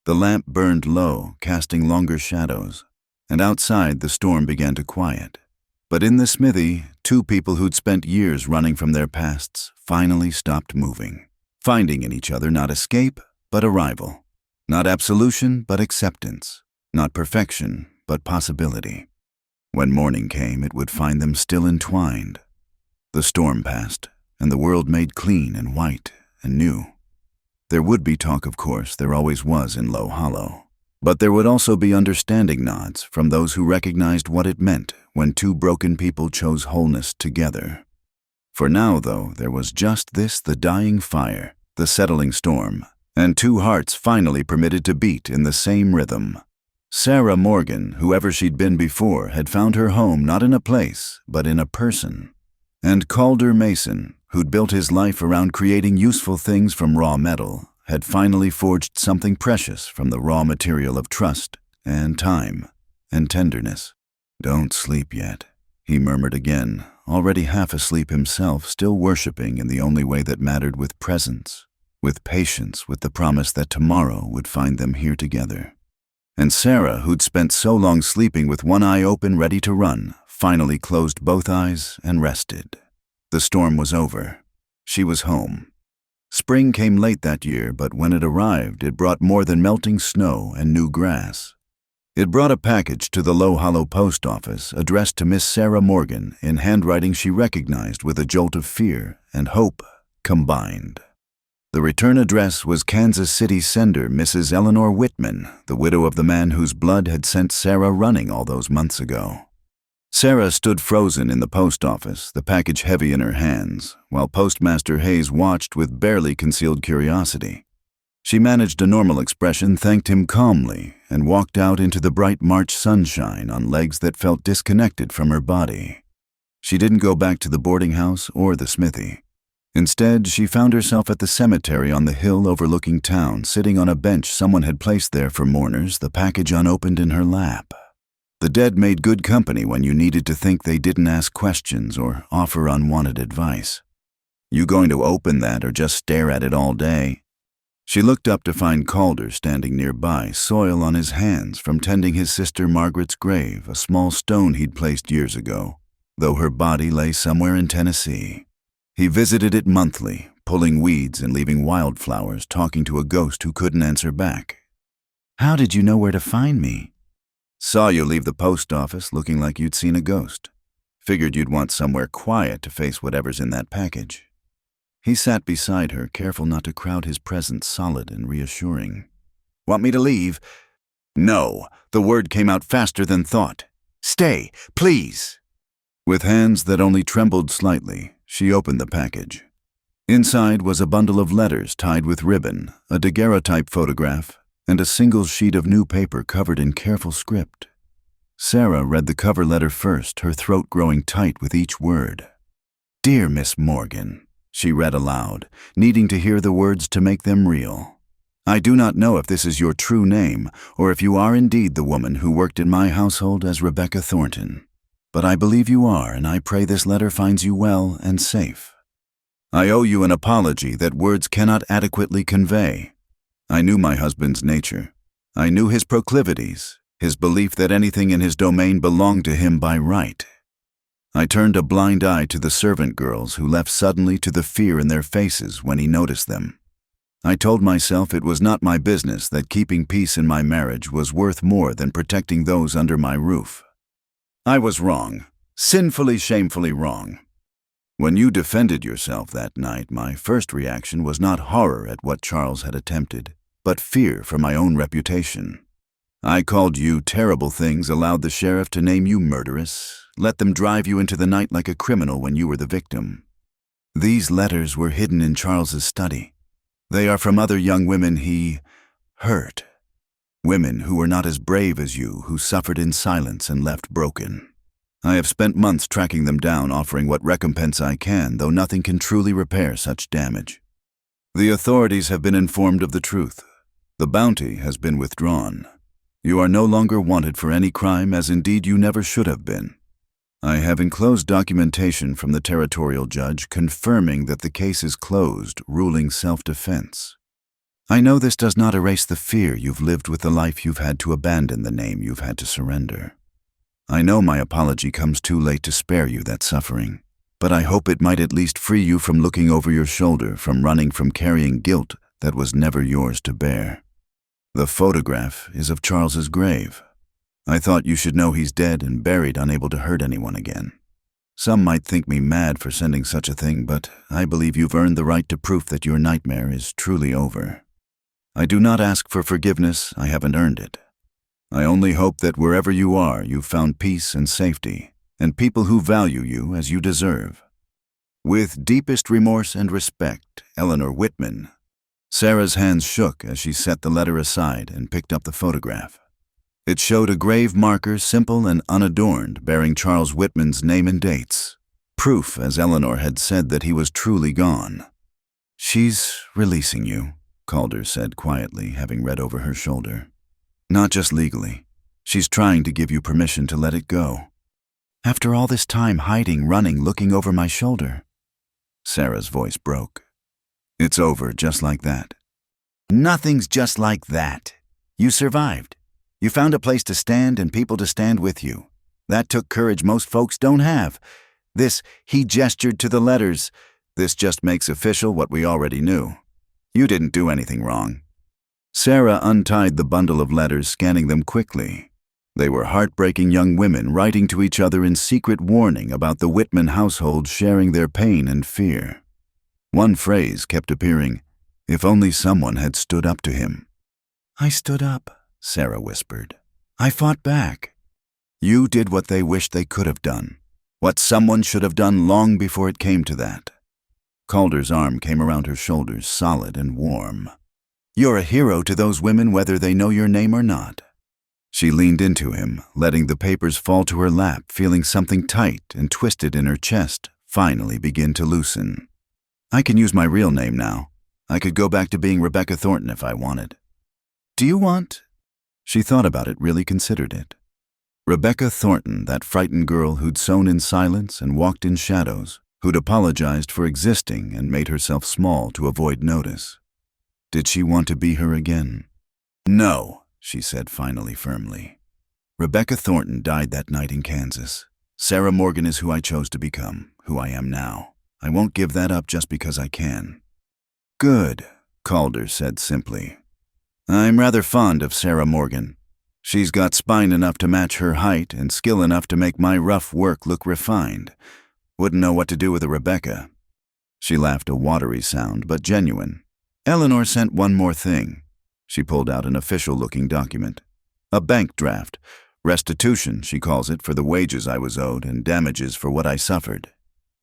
The lamp burned low, casting longer shadows, and outside the storm began to quiet. But in the smithy, two people who'd spent years running from their pasts finally stopped moving, finding in each other not escape, but arrival. Not absolution, but acceptance. Not perfection, but possibility. When morning came, it would find them still entwined. The storm passed, and the world made clean and white and new. There would be talk, of course, there always was in Low Hollow. But there would also be understanding nods from those who recognized what it meant when two broken people chose wholeness together. For now, though, there was just this, the dying fire, the settling storm, and two hearts finally permitted to beat in the same rhythm. Sarah Morgan, whoever she'd been before, had found her home not in a place, but in a person. And Calder Mason, who'd built his life around creating useful things from raw metal, had finally forged something precious from the raw material of trust and time and tenderness. "Don't sleep yet," he murmured again, already half asleep himself, still worshipping in the only way that mattered, with presence, with patience, with the promise that tomorrow would find them here together. And Sarah, who'd spent so long sleeping with one eye open ready to run, finally closed both eyes and rested. The storm was over. She was home. Spring came late that year, but when it arrived, it brought more than melting snow and new grass. It brought a package to the Low Hollow post office addressed to Miss Sarah Morgan in handwriting she recognized with a jolt of fear and hope combined. The return address was Kansas City sender Mrs. Eleanor Whitman, the widow of the man whose blood had sent Sarah running all those months ago. Sarah stood frozen in the post office, the package heavy in her hands, while Postmaster Hayes watched with barely concealed curiosity. She managed a normal expression, thanked him calmly, and walked out into the bright March sunshine on legs that felt disconnected from her body. She didn't go back to the boarding house or the smithy. Instead, she found herself at the cemetery on the hill overlooking town, sitting on a bench someone had placed there for mourners, the package unopened in her lap. The dead made good company when you needed to think they didn't ask questions or offer unwanted advice. "You going to open that or just stare at it all day?" She looked up to find Calder standing nearby, soil on his hands from tending his sister Margaret's grave, a small stone he'd placed years ago, though her body lay somewhere in Tennessee. He visited it monthly, pulling weeds and leaving wildflowers, talking to a ghost who couldn't answer back. "How did you know where to find me?" "Saw you leave the post office looking like you'd seen a ghost. Figured you'd want somewhere quiet to face whatever's in that package." He sat beside her, careful not to crowd his presence solid and reassuring. "Want me to leave?" "No." The word came out faster than thought. "Stay, please." With hands that only trembled slightly, she opened the package. Inside was a bundle of letters tied with ribbon, a daguerreotype photograph, and a single sheet of new paper covered in careful script. Sarah read the cover letter first, her throat growing tight with each word. "Dear Miss Morgan," she read aloud, needing to hear the words to make them real. "I do not know if this is your true name, or if you are indeed the woman who worked in my household as Rebecca Thornton. But I believe you are, and I pray this letter finds you well and safe. I owe you an apology that words cannot adequately convey. I knew my husband's nature. I knew his proclivities, his belief that anything in his domain belonged to him by right. I turned a blind eye to the servant girls who left suddenly, to the fear in their faces when he noticed them. I told myself it was not my business, that keeping peace in my marriage was worth more than protecting those under my roof. I was wrong, sinfully, shamefully wrong. When you defended yourself that night, my first reaction was not horror at what Charles had attempted, but fear for my own reputation. I called you terrible things, allowed the sheriff to name you murderous, let them drive you into the night like a criminal when you were the victim. These letters were hidden in Charles's study. They are from other young women he hurt. Women who were not as brave as you, who suffered in silence and left broken. I have spent months tracking them down, offering what recompense I can, though nothing can truly repair such damage. The authorities have been informed of the truth. The bounty has been withdrawn. You are no longer wanted for any crime, as indeed you never should have been. I have enclosed documentation from the territorial judge confirming that the case is closed, ruling self-defense. I know this does not erase the fear you've lived with, the life you've had to abandon, the name you've had to surrender. I know my apology comes too late to spare you that suffering, but I hope it might at least free you from looking over your shoulder, from running from carrying guilt that was never yours to bear. The photograph is of Charles's grave. I thought you should know he's dead and buried, unable to hurt anyone again. Some might think me mad for sending such a thing, but I believe you've earned the right to proof that your nightmare is truly over. I do not ask for forgiveness, I haven't earned it. I only hope that wherever you are, you've found peace and safety, and people who value you as you deserve. With deepest remorse and respect, Eleanor Whitman. Sarah's hands shook as she set the letter aside and picked up the photograph. It showed a grave marker, simple and unadorned, bearing Charles Whitman's name and dates. Proof, as Eleanor had said, that he was truly gone. "She's releasing you," Calder said quietly, having read over her shoulder. "Not just legally. She's trying to give you permission to let it go." "After all this time hiding, running, looking over my shoulder?" Sarah's voice broke. "It's over just like that." "Nothing's just like that. You survived. You found a place to stand and people to stand with you. That took courage most folks don't have. This," he gestured to the letters, "this just makes official what we already knew. You didn't do anything wrong." Sarah untied the bundle of letters, scanning them quickly. They were heartbreaking young women writing to each other in secret warning about the Whitman household, sharing their pain and fear. One phrase kept appearing: "If only someone had stood up to him." "I stood up," Sarah whispered. "I fought back." "You did what they wished they could have done. What someone should have done long before it came to that." Calder's arm came around her shoulders, solid and warm. "You're a hero to those women whether they know your name or not." She leaned into him, letting the papers fall to her lap, feeling something tight and twisted in her chest finally begin to loosen. "I can use my real name now. I could go back to being Rebecca Thornton if I wanted." "Do you want?" She thought about it, really considered it. Rebecca Thornton, that frightened girl who'd sown in silence and walked in shadows, who'd apologized for existing and made herself small to avoid notice. Did she want to be her again? "No," she said finally, firmly. "Rebecca Thornton died that night in Kansas. Sarah Morgan is who I chose to become, who I am now. I won't give that up just because I can." "Good," Calder said simply. "I'm rather fond of Sarah Morgan. She's got spine enough to match her height and skill enough to make my rough work look refined. Wouldn't know what to do with a Rebecca." She laughed, a watery sound, but genuine. "Eleanor sent one more thing." She pulled out an official-looking document. "A bank draft. Restitution, she calls it, for the wages I was owed and damages for what I suffered.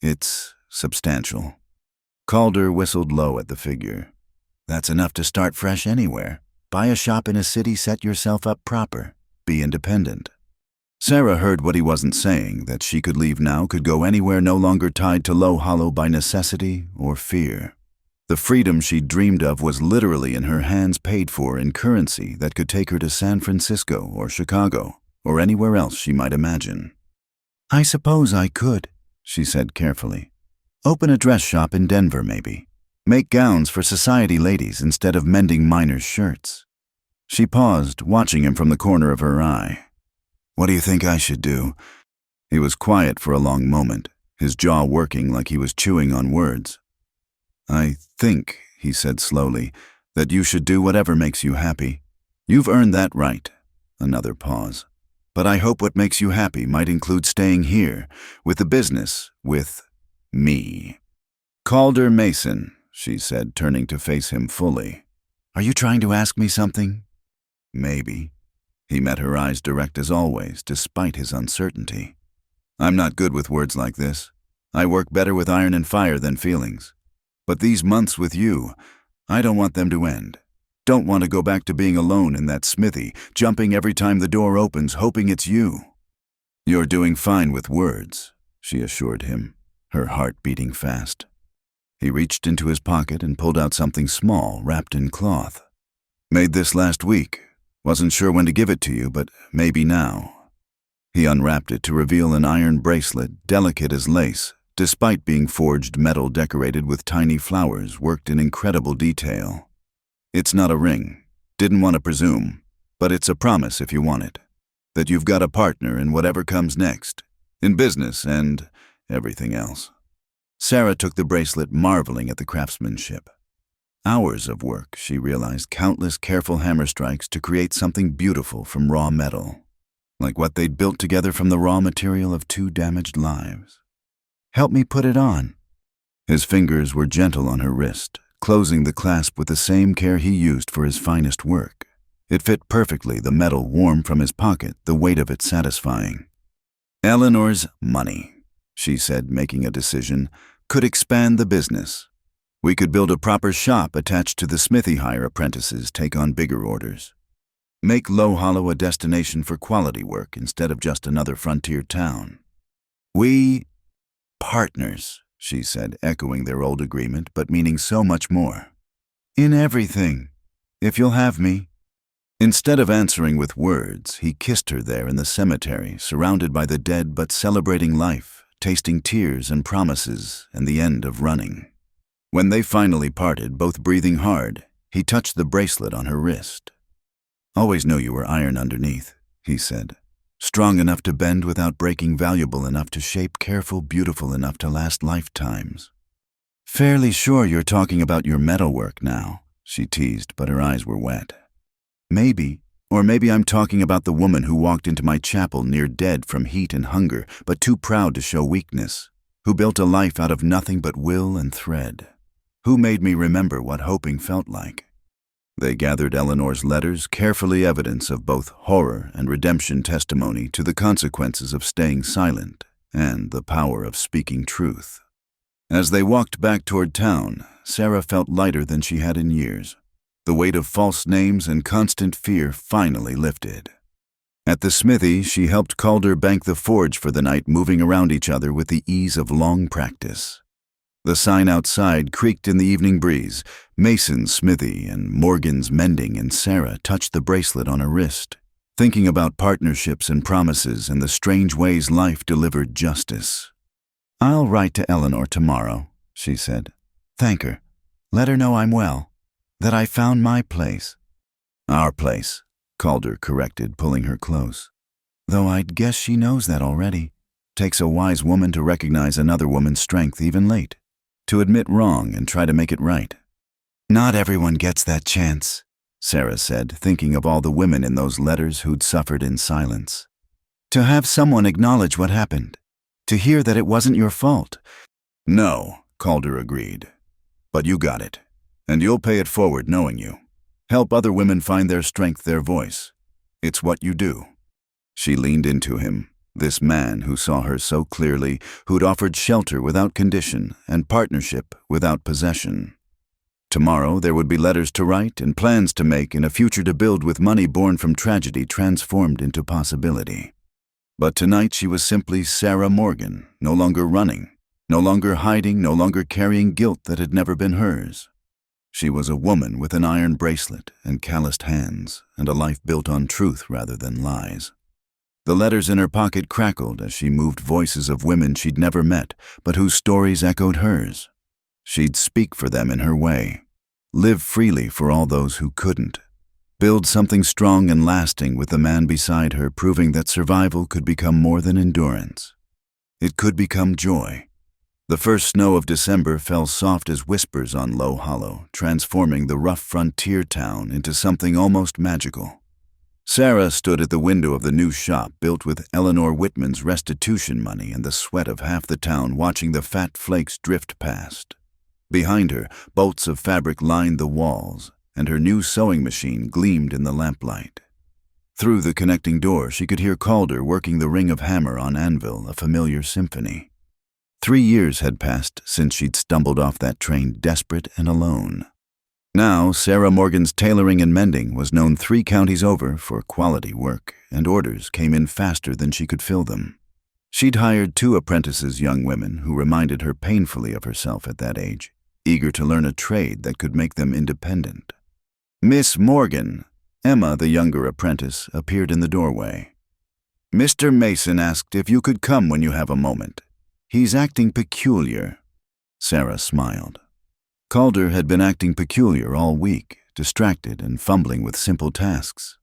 It's substantial." Calder whistled low at the figure. "That's enough to start fresh anywhere. Buy a shop in a city, set yourself up proper. Be independent." Sarah heard what he wasn't saying, that she could leave now, could go anywhere, no longer tied to Low Hollow by necessity or fear. The freedom she dreamed of was literally in her hands, paid for in currency that could take her to San Francisco or Chicago or anywhere else she might imagine. "I suppose I could," she said carefully. "Open a dress shop in Denver, maybe. Make gowns for society ladies instead of mending miners' shirts." She paused, watching him from the corner of her eye. "What do you think I should do?" He was quiet for a long moment, his jaw working like he was chewing on words. "I think," he said slowly, "that you should do whatever makes you happy. You've earned that right." Another pause. "But I hope what makes you happy might include staying here, with the business, with me." "Calder Mason," she said, turning to face him fully. "Are you trying to ask me something?" "Maybe." He met her eyes direct as always, despite his uncertainty. "I'm not good with words like this. I work better with iron and fire than feelings. But these months with you, I don't want them to end. Don't want to go back to being alone in that smithy, jumping every time the door opens, hoping it's you." "You're doing fine with words," she assured him, her heart beating fast. He reached into his pocket and pulled out something small, wrapped in cloth. "Made this last week. Wasn't sure when to give it to you, but maybe now." He unwrapped it to reveal an iron bracelet, delicate as lace, despite being forged metal decorated with tiny flowers worked in incredible detail. "It's not a ring. Didn't want to presume, but it's a promise if you want it. That you've got a partner in whatever comes next, in business and everything else." Sarah took the bracelet, marveling at the craftsmanship. Hours of work, she realized, countless careful hammer strikes to create something beautiful from raw metal, like what they'd built together from the raw material of 2 damaged lives. "Help me put it on." His fingers were gentle on her wrist, closing the clasp with the same care he used for his finest work. It fit perfectly, the metal warm from his pocket, the weight of it satisfying. "Eleanor's money," she said, making a decision, "could expand the business. We could build a proper shop attached to the smithy, hire apprentices, take on bigger orders." Make Low Hollow a destination for quality work instead of just another frontier town. We partners, she said, echoing their old agreement, but meaning so much more. In everything, if you'll have me. Instead of answering with words, he kissed her there in the cemetery, surrounded by the dead but celebrating life, tasting tears and promises and the end of running. When they finally parted, both breathing hard, he touched the bracelet on her wrist. Always knew you were iron underneath, he said. Strong enough to bend without breaking, valuable enough to shape, careful, beautiful enough to last lifetimes. Fairly sure you're talking about your metalwork now, she teased, but her eyes were wet. Maybe, or maybe I'm talking about the woman who walked into my chapel near dead from heat and hunger, but too proud to show weakness, who built a life out of nothing but will and thread, who made me remember what hoping felt like. They gathered Eleanor's letters, carefully evidence of both horror and redemption, testimony to the consequences of staying silent and the power of speaking truth. As they walked back toward town, Sarah felt lighter than she had in years. The weight of false names and constant fear finally lifted. At the smithy, she helped Calder bank the forge for the night, moving around each other with the ease of long practice. The sign outside creaked in the evening breeze. Mason's smithy and Morgan's mending, and Sarah touched the bracelet on her wrist, thinking about partnerships and promises and the strange ways life delivered justice. I'll write to Eleanor tomorrow, she said. Thank her. Let her know I'm well, that I found my place. Our place, Calder corrected, pulling her close. Though I'd guess she knows that already. Takes a wise woman to recognize another woman's strength even late, to admit wrong and try to make it right. Not everyone gets that chance, Sarah said, thinking of all the women in those letters who'd suffered in silence. To have someone acknowledge what happened, to hear that it wasn't your fault. No, Calder agreed. But you got it, and you'll pay it forward knowing you. Help other women find their strength, their voice. It's what you do. She leaned into him, this man who saw her so clearly, who'd offered shelter without condition and partnership without possession. Tomorrow there would be letters to write and plans to make and a future to build with money born from tragedy transformed into possibility. But tonight she was simply Sarah Morgan, no longer running, no longer hiding, no longer carrying guilt that had never been hers. She was a woman with an iron bracelet and calloused hands and a life built on truth rather than lies. The letters in her pocket crackled as she moved, voices of women she'd never met, but whose stories echoed hers. She'd speak for them in her way, live freely for all those who couldn't, build something strong and lasting with the man beside her, proving that survival could become more than endurance. It could become joy. The first snow of December fell soft as whispers on Low Hollow, transforming the rough frontier town into something almost magical. Sarah stood at the window of the new shop built with Eleanor Whitman's restitution money and the sweat of half the town, watching the fat flakes drift past. Behind her, bolts of fabric lined the walls, and her new sewing machine gleamed in the lamplight. Through the connecting door, she could hear Calder working the ring of hammer on anvil, a familiar symphony. 3 years had passed since she'd stumbled off that train, desperate and alone. Now, Sarah Morgan's tailoring and mending was known 3 counties over for quality work, and orders came in faster than she could fill them. She'd hired 2 apprentices, young women who reminded her painfully of herself at that age, eager to learn a trade that could make them independent. Miss Morgan, Emma, the younger apprentice, appeared in the doorway. Mr. Mason asked if you could come when you have a moment. He's acting peculiar. Sarah smiled. Calder had been acting peculiar all week, distracted and fumbling with simple tasks.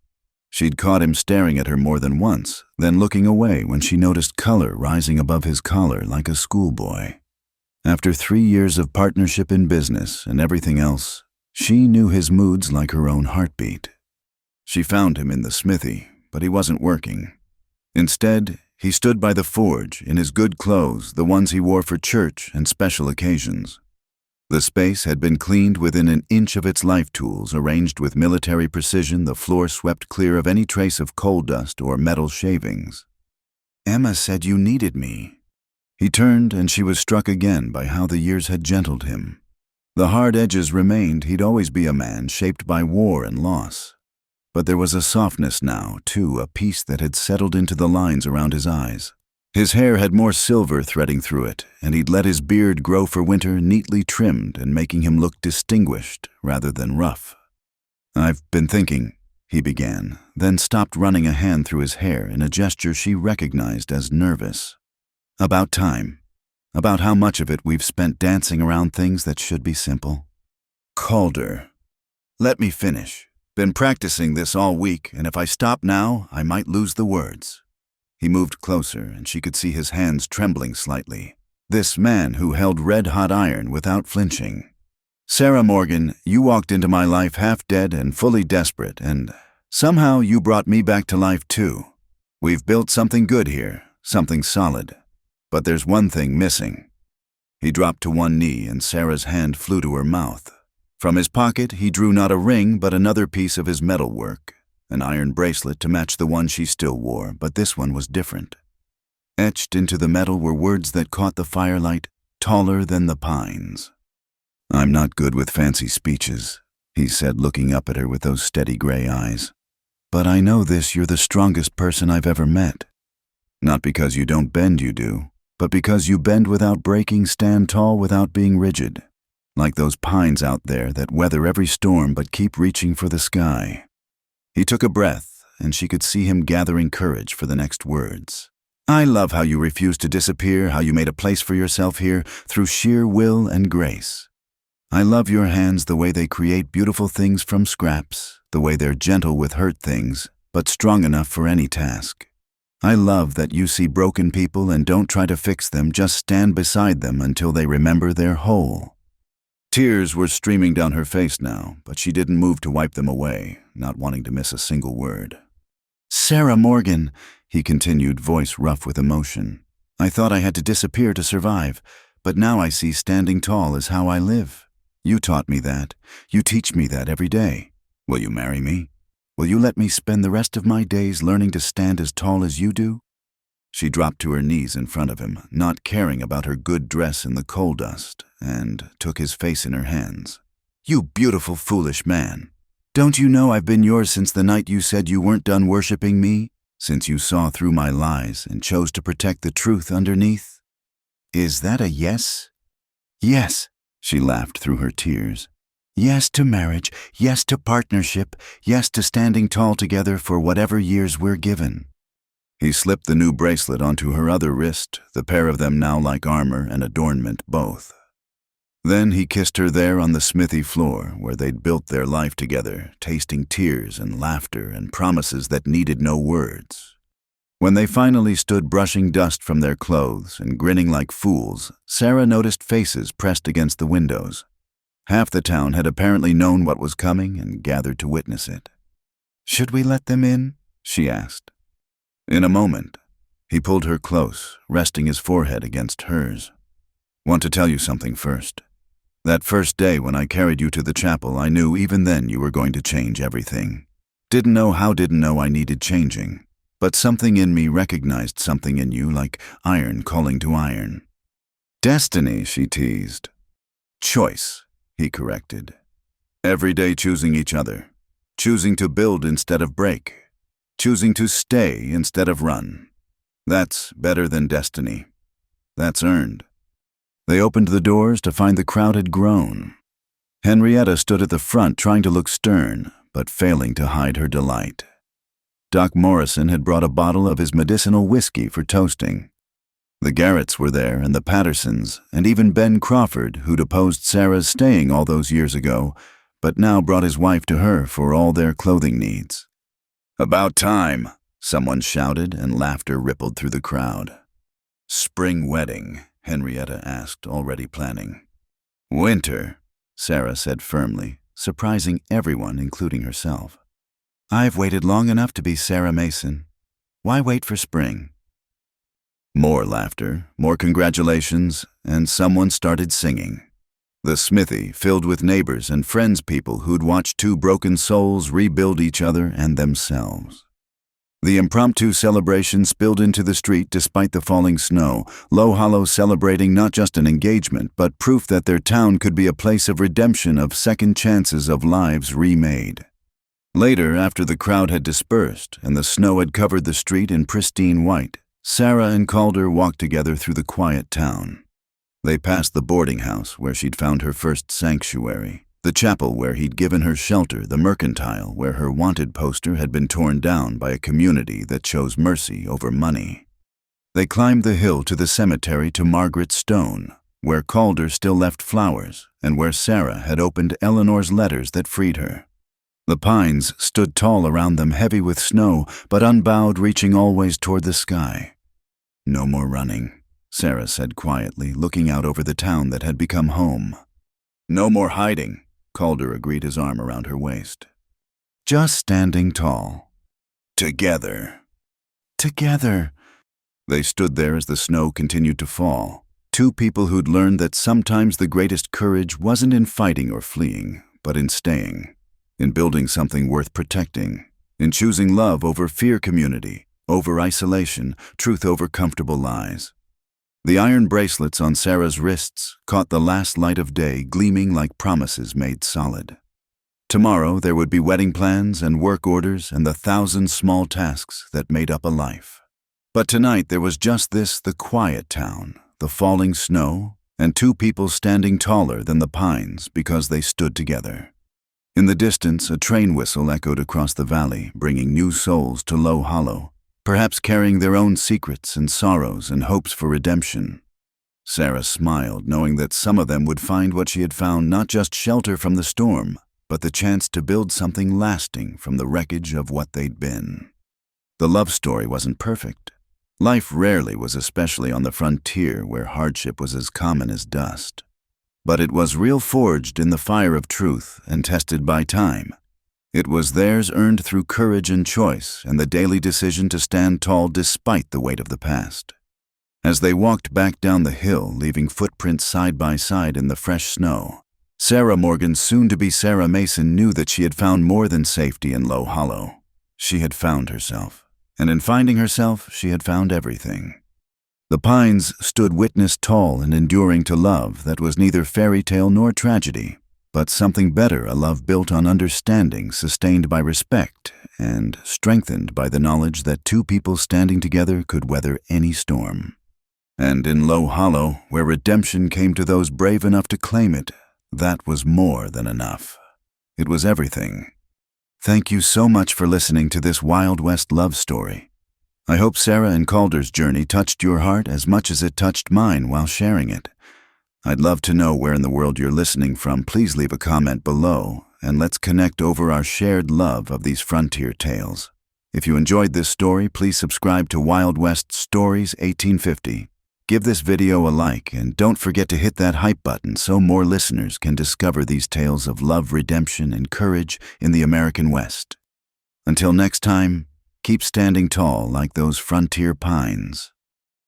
She'd caught him staring at her more than once, then looking away when she noticed color rising above his collar like a schoolboy. After 3 years of partnership in business and everything else, she knew his moods like her own heartbeat. She found him in the smithy, but he wasn't working. Instead, he stood by the forge in his good clothes, the ones he wore for church and special occasions. The space had been cleaned within an inch of its life tools, arranged with military precision, the floor swept clear of any trace of coal dust or metal shavings. Emma said you needed me. He turned, and she was struck again by how the years had gentled him. The hard edges remained. He'd always be a man shaped by war and loss. But there was a softness now, too, a peace that had settled into the lines around his eyes. His hair had more silver threading through it, and he'd let his beard grow for winter, neatly trimmed and making him look distinguished rather than rough. "I've been thinking," he began, then stopped, running a hand through his hair in a gesture she recognized as nervous. "About time. About how much of it we've spent dancing around things that should be simple." Calder. "Let me finish. Been practicing this all week, and if I stop now, I might lose the words." He moved closer, and she could see his hands trembling slightly. This man who held red-hot iron without flinching. "Sarah Morgan, you walked into my life half dead and fully desperate, and somehow you brought me back to life too. We've built something good here, something solid. But there's one thing missing." He dropped to one knee, and Sarah's hand flew to her mouth. From his pocket, he drew not a ring, but another piece of his metalwork, an iron bracelet to match the one she still wore, but this one was different. Etched into the metal were words that caught the firelight, "taller than the pines." "I'm not good with fancy speeches," he said, looking up at her with those steady gray eyes. "But I know this, you're the strongest person I've ever met. Not because you don't bend, you do, but because you bend without breaking, stand tall without being rigid. Like those pines out there that weather every storm but keep reaching for the sky." He took a breath, and she could see him gathering courage for the next words. "I love how you refused to disappear, how you made a place for yourself here through sheer will and grace. I love your hands, the way they create beautiful things from scraps, the way they're gentle with hurt things, but strong enough for any task. I love that you see broken people and don't try to fix them, just stand beside them until they remember they're whole." Tears were streaming down her face now, but she didn't move to wipe them away, not wanting to miss a single word. "Sarah Morgan," he continued, voice rough with emotion. "I thought I had to disappear to survive, but now I see standing tall is how I live. You taught me that. You teach me that every day. Will you marry me? Will you let me spend the rest of my days learning to stand as tall as you do?" She dropped to her knees in front of him, not caring about her good dress in the coal dust, and took his face in her hands. "You beautiful, foolish man. Don't you know I've been yours since the night you said you weren't done worshiping me? Since you saw through my lies and chose to protect the truth underneath? Is that a yes?" "Yes," she laughed through her tears. "Yes to marriage, yes to partnership, yes to standing tall together for whatever years we're given." He slipped the new bracelet onto her other wrist, the pair of them now like armor and adornment both. Then he kissed her there on the smithy floor where they'd built their life together, tasting tears and laughter and promises that needed no words. When they finally stood brushing dust from their clothes and grinning like fools, Sarah noticed faces pressed against the windows. Half the town had apparently known what was coming and gathered to witness it. "Should we let them in?" she asked. In a moment, he pulled her close, resting his forehead against hers. "Want to tell you something first. That first day when I carried you to the chapel, I knew even then you were going to change everything. Didn't know I needed changing, but something in me recognized something in you, like iron calling to iron." "Destiny," she teased. "Choice," he corrected. "Every day choosing each other, choosing to build instead of break, choosing to stay instead of run. That's better than destiny. That's earned." They opened the doors to find the crowd had grown. Henrietta stood at the front trying to look stern, but failing to hide her delight. Doc Morrison had brought a bottle of his medicinal whiskey for toasting. The Garretts were there, and the Pattersons, and even Ben Crawford, who'd opposed Sarah's staying all those years ago, but now brought his wife to her for all their clothing needs. "About time," someone shouted, and laughter rippled through the crowd. "Spring wedding?" Henrietta asked, already planning. "Winter," Sarah said firmly, surprising everyone, including herself. "I've waited long enough to be Sarah Mason. Why wait for spring?" More laughter, more congratulations, and someone started singing. The smithy filled with neighbors and friends, people who'd watched two broken souls rebuild each other and themselves. The impromptu celebration spilled into the street despite the falling snow, Low Hollow celebrating not just an engagement, but proof that their town could be a place of redemption, of second chances, of lives remade. Later, after the crowd had dispersed and the snow had covered the street in pristine white, Sarah and Calder walked together through the quiet town. They passed the boarding house where she'd found her first sanctuary, the chapel where he'd given her shelter, the mercantile where her wanted poster had been torn down by a community that chose mercy over money. They climbed the hill to the cemetery to Margaret's stone, where Calder still left flowers and where Sarah had opened Eleanor's letters that freed her. The pines stood tall around them, heavy with snow, but unbowed, reaching always toward the sky. "No more running," Sarah said quietly, looking out over the town that had become home. "No more hiding," Calder agreed, his arm around her waist. "Just standing tall. Together." Together. They stood there as the snow continued to fall. Two people who'd learned that sometimes the greatest courage wasn't in fighting or fleeing, but in staying, in building something worth protecting, in choosing love over fear, community over isolation, truth over comfortable lies. The iron bracelets on Sarah's wrists caught the last light of day, gleaming like promises made solid. Tomorrow there would be wedding plans and work orders and the 1,000 small tasks that made up a life. But tonight there was just this, the quiet town, the falling snow, and two people standing taller than the pines because they stood together. In the distance, a train whistle echoed across the valley, bringing new souls to Low Hollow, perhaps carrying their own secrets and sorrows and hopes for redemption. Sarah smiled, knowing that some of them would find what she had found, not just shelter from the storm, but the chance to build something lasting from the wreckage of what they'd been. The love story wasn't perfect. Life rarely was, especially on the frontier where hardship was as common as dust. But it was real, forged in the fire of truth and tested by time. It was theirs, earned through courage and choice and the daily decision to stand tall despite the weight of the past. As they walked back down the hill, leaving footprints side by side in the fresh snow, Sarah Morgan, soon to be Sarah Mason, knew that she had found more than safety in Low Hollow. She had found herself, and in finding herself, she had found everything. The pines stood witness tall and enduring to love that was neither fairy tale nor tragedy, but something better, a love built on understanding, sustained by respect, and strengthened by the knowledge that two people standing together could weather any storm. And in Low Hollow, where redemption came to those brave enough to claim it, that was more than enough. It was everything. Thank you so much for listening to this Wild West love story. I hope Sarah and Calder's journey touched your heart as much as it touched mine while sharing it. I'd love to know where in the world you're listening from. Please leave a comment below, and let's connect over our shared love of these frontier tales. If you enjoyed this story, please subscribe to Wild West Stories 1850. Give this video a like, and don't forget to hit that hype button so more listeners can discover these tales of love, redemption, and courage in the American West. Until next time, keep standing tall like those frontier pines.